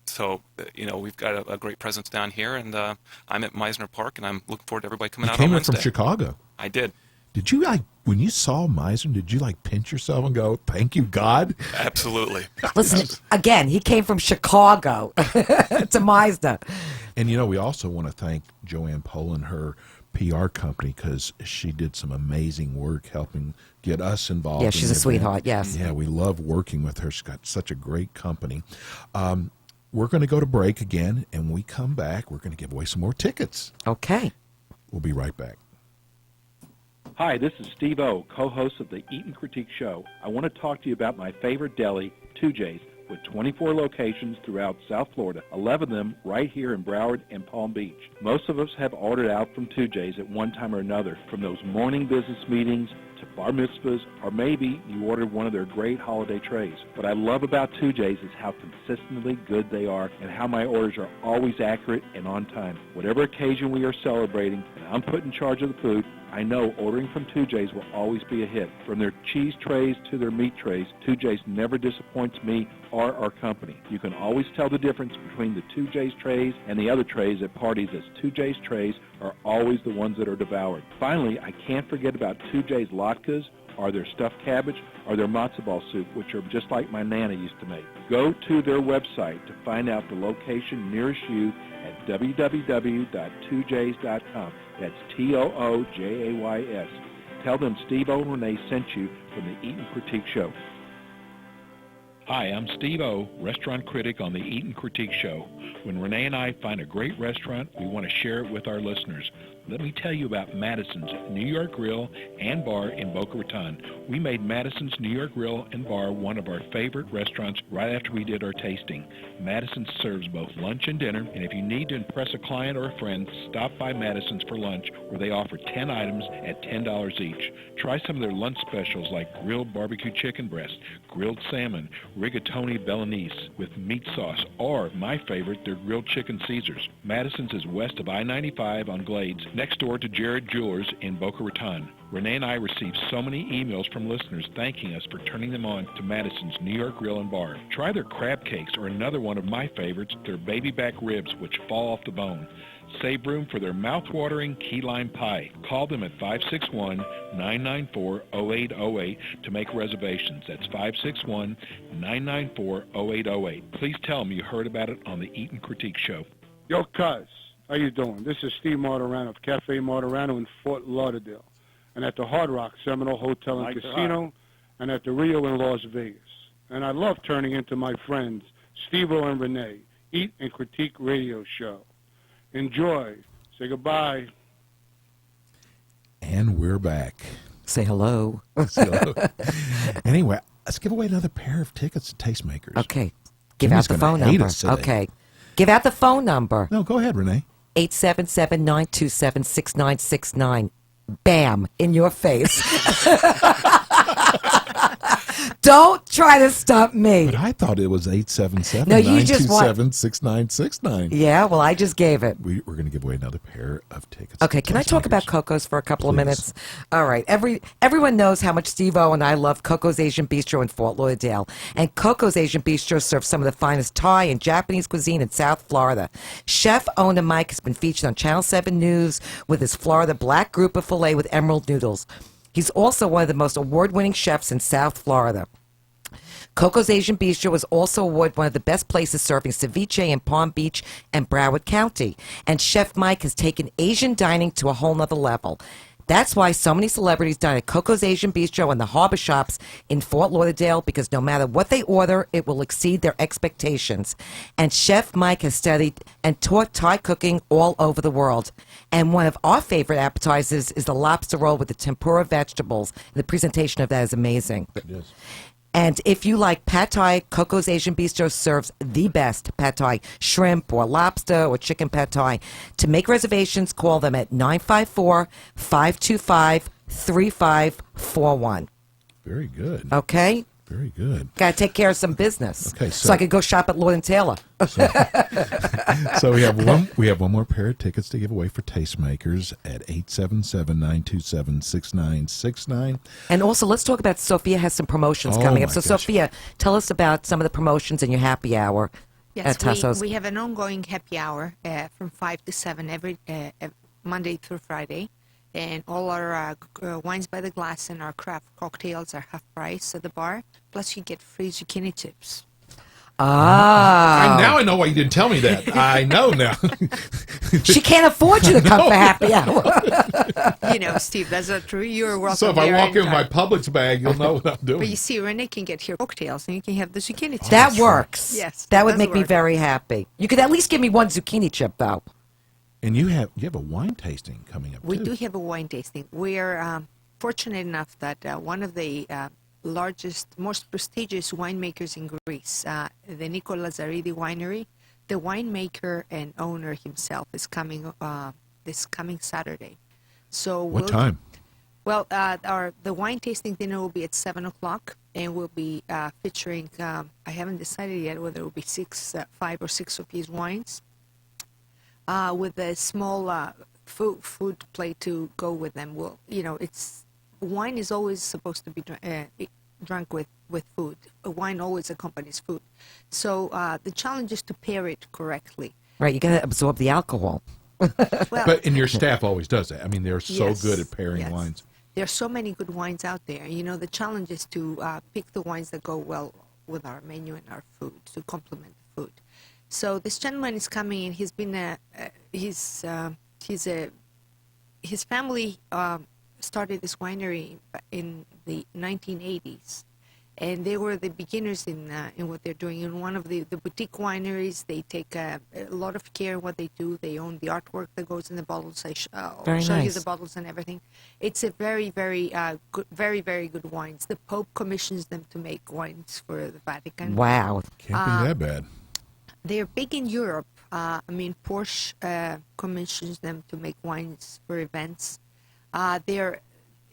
So, we've got a great presence down here. And I'm at Mizner Park, and I'm looking forward to everybody coming out on came in Wednesday. from Chicago. I did. Did you, when you saw Mizner, did you, pinch yourself and go, thank you, God? Absolutely. Listen, again, he came from Chicago to Mizner. And, we also want to thank Joanne Poland, her PR company, because she did some amazing work helping get us involved. Yeah, in she's the a sweetheart, event. yes. Yeah, we love working with her. She's got such a great company. We're going to go to break again, and when we come back, we're going to give away some more tickets. Okay. We'll be right back. Hi, this is Steve O, co-host of the Eat and Critique Show. I want to talk to you about my favorite deli, 2J's, with 24 locations throughout South Florida, 11 of them right here in Broward and Palm Beach. Most of us have ordered out from 2J's at one time or another, from those morning business meetings to bar mitzvahs, or maybe you ordered one of their great holiday trays. What I love about 2J's is how consistently good they are and how my orders are always accurate and on time. Whatever occasion we are celebrating and I'm put in charge of the food, I know ordering from 2J's will always be a hit. From their cheese trays to their meat trays, 2J's never disappoints me or our company. You can always tell the difference between the 2J's trays and the other trays at parties, as 2J's trays are always the ones that are devoured. Finally, I can't forget about 2J's latkes, or their stuffed cabbage, or their matzo ball soup, which are just like my Nana used to make. Go to their website to find out the location nearest you at www.2jays.com. That's Toojays. Tell them Steve O and Rene sent you from the Eat and Critique Show. Hi, I'm Steve O, restaurant critic on the Eat and Critique Show. When Rene and I find a great restaurant, we want to share it with our listeners. Let me tell you about Madison's New York Grill and Bar in Boca Raton. We made Madison's New York Grill and Bar one of our favorite restaurants right after we did our tasting. Madison's serves both lunch and dinner, and if you need to impress a client or a friend, stop by Madison's for lunch, where they offer 10 items at $10 each. Try some of their lunch specials like grilled barbecue chicken breast, grilled salmon, rigatoni bolognese with meat sauce, or, my favorite, their grilled chicken Caesars. Madison's is west of I-95 on Glades, next door to Jared Jewelers in Boca Raton. Renee and I received so many emails from listeners thanking us for turning them on to Madison's New York Grill and Bar. Try their crab cakes, or another one of my favorites, their baby back ribs, which fall off the bone. Save room for their mouth-watering key lime pie. Call them at 561-994-0808 to make reservations. That's 561-994-0808. Please tell them you heard about it on the Eat and Critique Show. Yo, cuz, how you doing? This is Steve Martirano of Cafe Martirano in Fort Lauderdale, and at the Hard Rock Seminole Hotel and Casino, and at the Rio in Las Vegas. And I love turning into my friends, Steve-O and Rene, Eat and Critique Radio Show. Enjoy. Say goodbye. And we're back. Say hello. Say hello. Anyway, let's give away another pair of tickets to Tastemakers. Okay. Give out the phone number. Okay. Give out the phone number. No, go ahead, Renee. 877-927-6969. Bam. In your face. Don't try to stump me. But I thought it was 877-927-6969. Yeah, well, I just gave it. We're going to give away another pair of tickets. Okay, can I talk about Coco's for a couple of minutes? All right. Everyone knows how much Steve-O and I love Coco's Asian Bistro in Fort Lauderdale. And Coco's Asian Bistro serves some of the finest Thai and Japanese cuisine in South Florida. Chef Ona Mike has been featured on Channel 7 News with his Florida black grouper filet with emerald noodles. He's also one of the most award-winning chefs in South Florida. Coco's Asian Bistro was also awarded one of the best places serving ceviche in Palm Beach and Broward County. And Chef Mike has taken Asian dining to a whole nother level. That's why so many celebrities dine at Coco's Asian Bistro and the Harbor Shops in Fort Lauderdale, because no matter what they order, it will exceed their expectations. And Chef Mike has studied and taught Thai cooking all over the world. And one of our favorite appetizers is the lobster roll with the tempura vegetables. The presentation of that is amazing. It is. And if you like pad thai, Coco's Asian Bistro serves the best pad thai, shrimp or lobster or chicken pad thai. To make reservations, call them at 954-525-3541. Very good. Okay? Very good. Got to take care of some business. Okay, so I could go shop at Lord & Taylor. So we have one more pair of tickets to give away for Tastemakers at 877-927-6969. And also, let's talk about Sophia has some promotions coming up. So, Sophia, tell us about some of the promotions in your happy hour at Thasos. We have an ongoing happy hour from 5 to 7 every Monday through Friday. And all our wines by the glass and our craft cocktails are half price at the bar. Plus, you get free zucchini chips. Now I know why you didn't tell me that. I know now. She can't afford you to come for happy hour. You know, Steve, that's not true. You're welcome. So if I walk in with my Publix bag, you'll know what I'm doing. But you see, Rene can get here cocktails, and you can have the zucchini chips. That works. Yes. That would make me very happy. You could at least give me one zucchini chip, though. And you have a wine tasting coming up, We do have a wine tasting. We're fortunate enough that one of the largest, most prestigious winemakers in Greece, the Nico Lazaridis Winery, the winemaker and owner himself is coming this coming Saturday. So what time? Well, the wine tasting dinner will be at 7 o'clock, and we'll be featuring, I haven't decided yet whether it will be 5 or 6 of these wines, with a small food plate to go with them. Well, wine is always supposed to be drunk with food. Wine always accompanies food. So the challenge is to pair it correctly. Right, you got to absorb the alcohol. But and your staff always does that. I mean, they're so Yes, good at pairing yes. wines. There are so many good wines out there. The challenge is to pick the wines that go well with our menu and our food, to complement the food. So this gentleman is coming in. He's been his family started this winery in the 1980s, and they were the beginners in what they're doing. In one of the boutique wineries, they take a lot of care in what they do. They own the artwork that goes in the bottles. I'll Very show you nice. the bottles and everything. It's a very, very good, very, very good wines. The Pope commissions them to make wines for the Vatican. Wow. Can't be that bad. They're big in Europe. Porsche commissions them to make wines for events.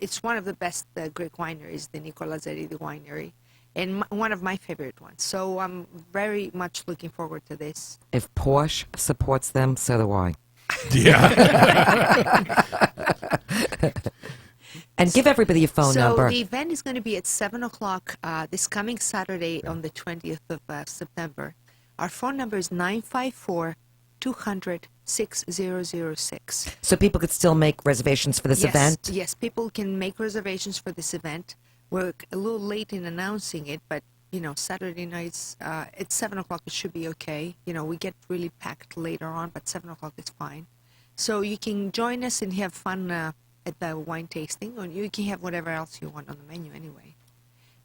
It's one of the best Greek wineries, the Nicola Zeridi winery, and one of my favorite ones. So I'm very much looking forward to this. If Porsche supports them, so do I. Yeah. And give everybody a phone number. So the event is going to be at 7 o'clock this coming Saturday on the 20th of September. Our phone number is 954-200-6006. So people could still make reservations for this event? Yes, people can make reservations for this event. We're a little late in announcing it, but, Saturday nights at 7 o'clock it should be okay. We get really packed later on, but 7 o'clock is fine. So you can join us and have fun at the wine tasting, or you can have whatever else you want on the menu anyway.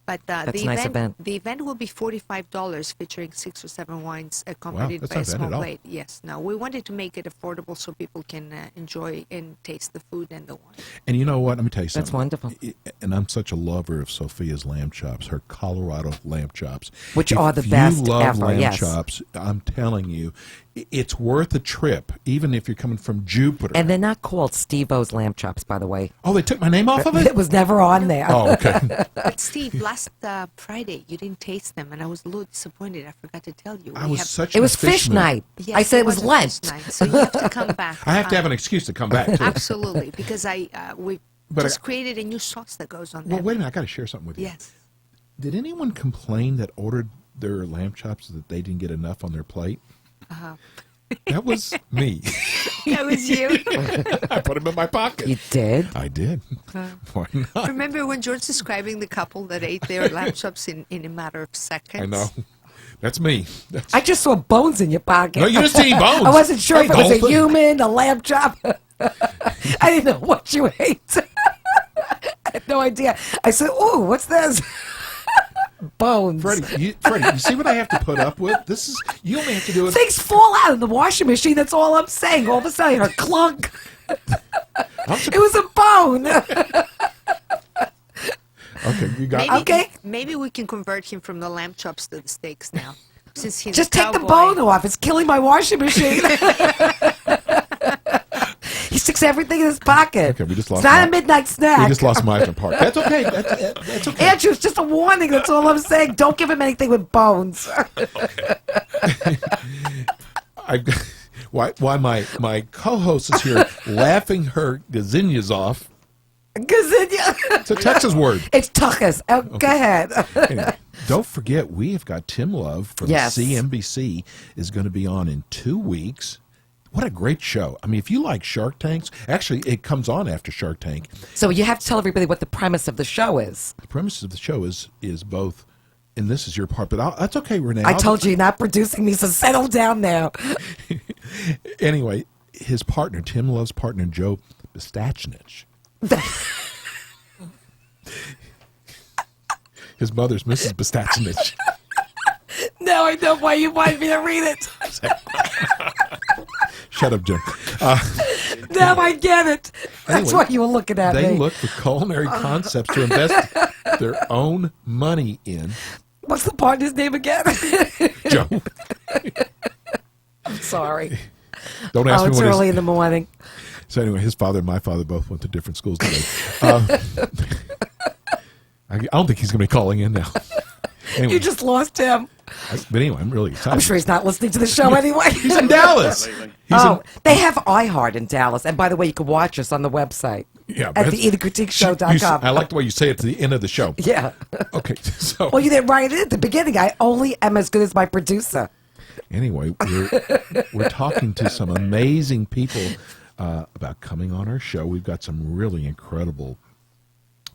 But That's a nice event. The event will be $45, featuring 6 or 7 wines accompanied that's by a not bad small at all. plate. Yes. Now we wanted to make it affordable so people can enjoy and taste the food and the wine. And you know what? Let me tell you something. That's wonderful. And I'm such a lover of Sophia's lamb chops, her Colorado lamb chops. Which If are the best you love ever, lamb yes. chops, I'm telling you, it's worth a trip, even if you're coming from Jupiter. And they're not called Steve-O's lamb chops, by the way. Oh, they took my name off of it? It was never on there. Oh, okay. But Steve, last Friday you didn't taste them, and I was a little disappointed. I forgot to tell you. I was such It a was fish mood. night. Yes, I said it was a Lent. fish night, so you have to come back. I have to have an excuse to come back, too. Absolutely, because we But just created a new sauce that goes on there. Well, wait a minute. I got to share something with you. Yes. Did anyone complain that ordered their lamb chops that they didn't get enough on their plate? That was me. That was you. I put them in my pocket. You did? I did. Why not? Remember when George describing the couple that ate their lamb chops in a matter of seconds? I know. That's me. I just saw bones in your pocket. No, you didn't see bones. I wasn't sure if it was a Dolphin. human, a lamb chop. I didn't know what you ate. I had no idea. I said, "Ooh, what's this?" Bones. Freddie, you see what I have to put up with? This is, you only have to do it. Things fall out of the washing machine. That's all I'm saying. All of a sudden, a clunk. It was a bone. Okay, you got Maybe we can convert him from the lamb chops to the steaks now. Since he's Just a take the cowboy. bone off. It's killing my washing machine. He sticks everything in his pocket. Okay, we just lost It's not my- a midnight snack. We just lost Mizner Park. That's okay. That's okay. Andrew, it's just a warning. That's all I'm saying. Don't give him anything with bones. Why my co-host is here laughing her gazinias off. Gazinia. It's a Texas word. It's tuchus. Oh, go ahead. Anyway, don't forget, we have got Tim Love from Yes. CNBC is going to be on in 2 weeks. What a great show. I mean, if you like Shark Tanks, actually, it comes on after Shark Tank. So you have to tell everybody what the premise of the show is. The premise of the show is both, and this is your part, but that's okay, Rene. I told you you're not producing me, so settle down now. Anyway, his partner, Tim Love's partner, Joe Bistachnich. His mother's Mrs. Bistachnich. Now I know why you wanted me to read it. Shut up, Jim. Now I get it. That's Anyway, why you were looking at They me. look for culinary concepts to invest their own money in. What's the partner's name again? Joe. I'm sorry. Don't ask me it's what his- early in the morning. So anyway, his father and my father both went to different schools today. I don't think he's going to be calling in now. Anyway, You just lost him. but anyway, I'm really excited. I'm sure he's not listening to the show anyway. He's in Dallas. They have iHeart in Dallas. And by the way, you can watch us on the website Yeah, at that's- theeatandcritiqueshow.com. I like the way you say it to the end of the show. Yeah. Okay, so Well, you didn't write it at the beginning. I only am as good as my producer. anyway, we're talking to some amazing people about coming on our show. We've got some really incredible,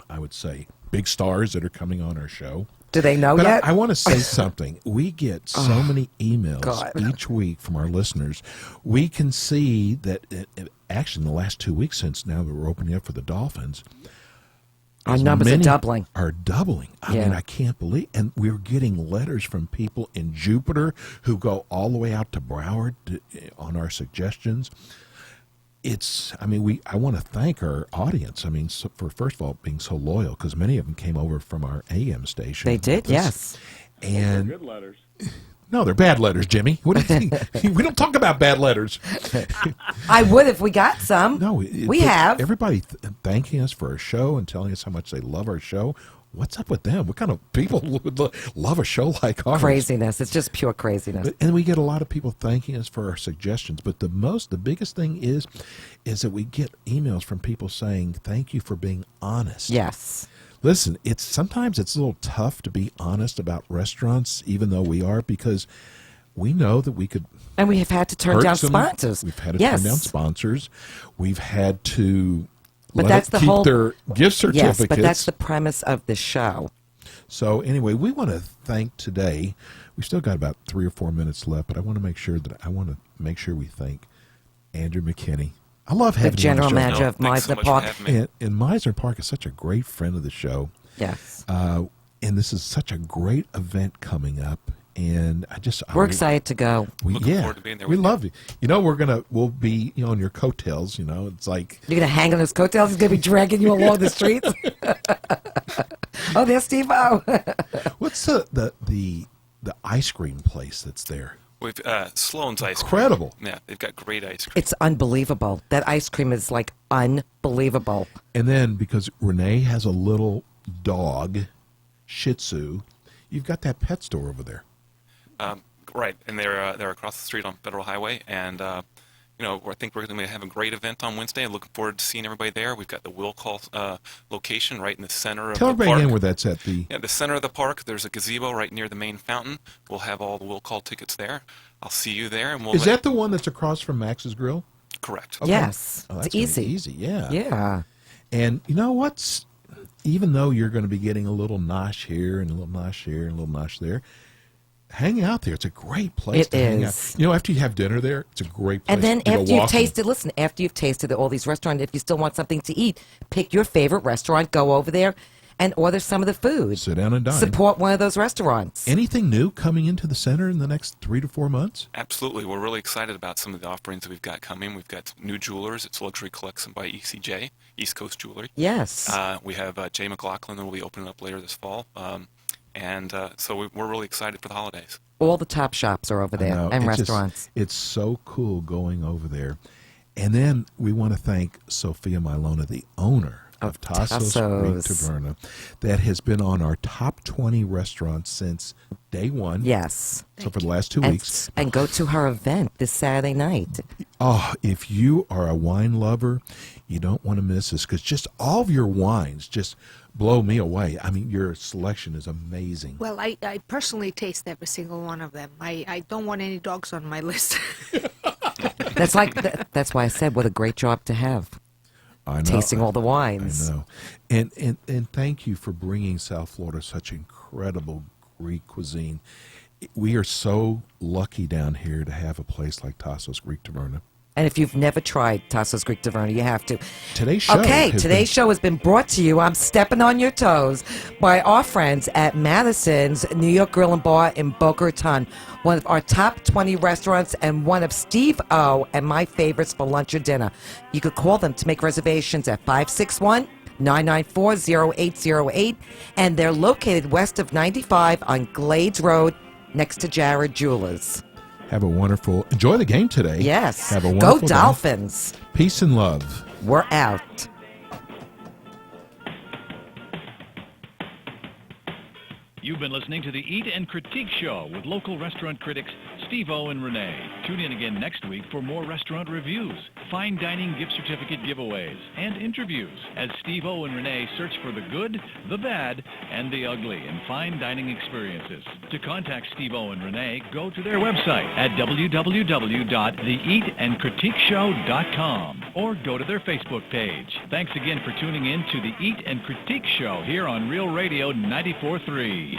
I would say, big stars that are coming on our show. Do they know But yet? I want to say something. We get so many emails God. each week from our listeners. We can see that, actually, in the last 2 weeks since now that we're opening up for the Dolphins, Our as numbers are many doubling. Are doubling. I mean, I can't believe. And we're getting letters from people in Jupiter who go all the way out to Broward on our suggestions. I want to thank our audience. I mean, for first of all being so loyal, because many of them came over from our AM station. They did, yes. And Good letters. no, they're bad letters, Jimmy. What do you think? We don't talk about bad letters. I would if we got some. No, we have. Everybody thanking us for our show and telling us how much they love our show. What's up with them? What kind of people would love a show like ours? Craziness. It's just pure craziness. And we get a lot of people thanking us for our suggestions. But the biggest thing is that we get emails from people saying, thank you for being honest. Yes. Listen, sometimes it's a little tough to be honest about restaurants, even though we are, because we know that we could. And we have had to turn hurt down some- sponsors. We've had to Yes. turn down sponsors. We've had to But let that's them the keep whole their gift certificates. Yes, but that's the premise of the show. So anyway, we want to thank today. We still got about 3 or 4 minutes left, but I want to make sure we thank Andrew McKinney. I love having The general him on the show. manager of Mizner Park. And Mizner Park is such a great friend of the show. Yes. And this is such a great event coming up. And we're excited to go. Looking forward to being there We with love you. We'll be on your coattails. It's like You're going to hang on his coattails? He's going to be dragging you along the streets? Oh, there's Steve-O. What's the ice cream place that's there? We've Sloan's ice cream. Incredible. Yeah, they've got great ice cream. It's unbelievable. That ice cream is like unbelievable. And then because Rene has a little dog, Shih Tzu, you've got that pet store over there. Right, and they're across the street on Federal Highway, and I think we're going to have a great event on Wednesday. I'm looking forward to seeing everybody there. We've got the Will Call location right in the center of Tell the everybody park. again where that's at. The center of the park. There's a gazebo right near the main fountain. We'll have all the Will Call tickets there. I'll see you there, and we'll. Is that the one that's across from Max's Grill? Correct. Okay. Yes, Oh, it's that's gonna easy. be easy, yeah. Yeah. And you know what's? Even though you're going to be getting a little nosh here and a little nosh here and a little nosh there, hang out there. It's a great place It to hang is. out. After you have dinner there, it's a great place. And then to go after you've walking. after you've tasted all these restaurants, if you still want something to eat, pick your favorite restaurant, go over there, and order some of the food. Sit down and dine. Support one of those restaurants. Anything new coming into the center in the next 3 to 4 months? Absolutely. We're really excited about some of the offerings that we've got coming. We've got new jewelers. It's Luxury Collection by ECJ, East Coast Jewelry. Yes. We have Jay McLaughlin that will be opening up later this fall. So we're really excited for the holidays. All the top shops are over there I know. and It's restaurants. It's so cool going over there. And then we want to thank Sophia Milona, the owner of Thasos Greek Taverna, that has been on our top 20 restaurants since day one. Yes. So for the last 2 weeks. And go to her event this Saturday night. Oh, if you are a wine lover, you don't want to miss this, because just all of your wines just blow me away. I mean, your selection is amazing. Well, I personally taste every single one of them. I don't want any dogs on my list. That's why I said what a great job to have. I know. Tasting all the wines. I know. And thank you for bringing South Florida such incredible Greek cuisine. We are so lucky down here to have a place like Thasos Greek Taverna. And if you've never tried Thasos Greek Taverna, you have to. Today's show show has been brought to you, I'm stepping on your toes, by our friends at Madison's New York Grill and Bar in Boca Raton, one of our top 20 restaurants and one of Steve-O and my favorites for lunch or dinner. You could call them to make reservations at 561-994-0808, and they're located west of 95 on Glades Road next to Jared Jewelers. Have a wonderful, enjoy the game today. Yes. Have a Go wonderful day. Dolphins. Peace and love. We're out. You've been listening to the Eat and Critique Show with local restaurant critics Steve-O and Rene. Tune in again next week for more restaurant reviews, fine dining gift certificate giveaways, and interviews as Steve-O and Rene search for the good, the bad, and the ugly in fine dining experiences. To contact Steve-O and Rene, go to their website at www.theeatandcritiqueshow.com or go to their Facebook page. Thanks again for tuning in to the Eat and Critique Show here on Real Radio 94.3.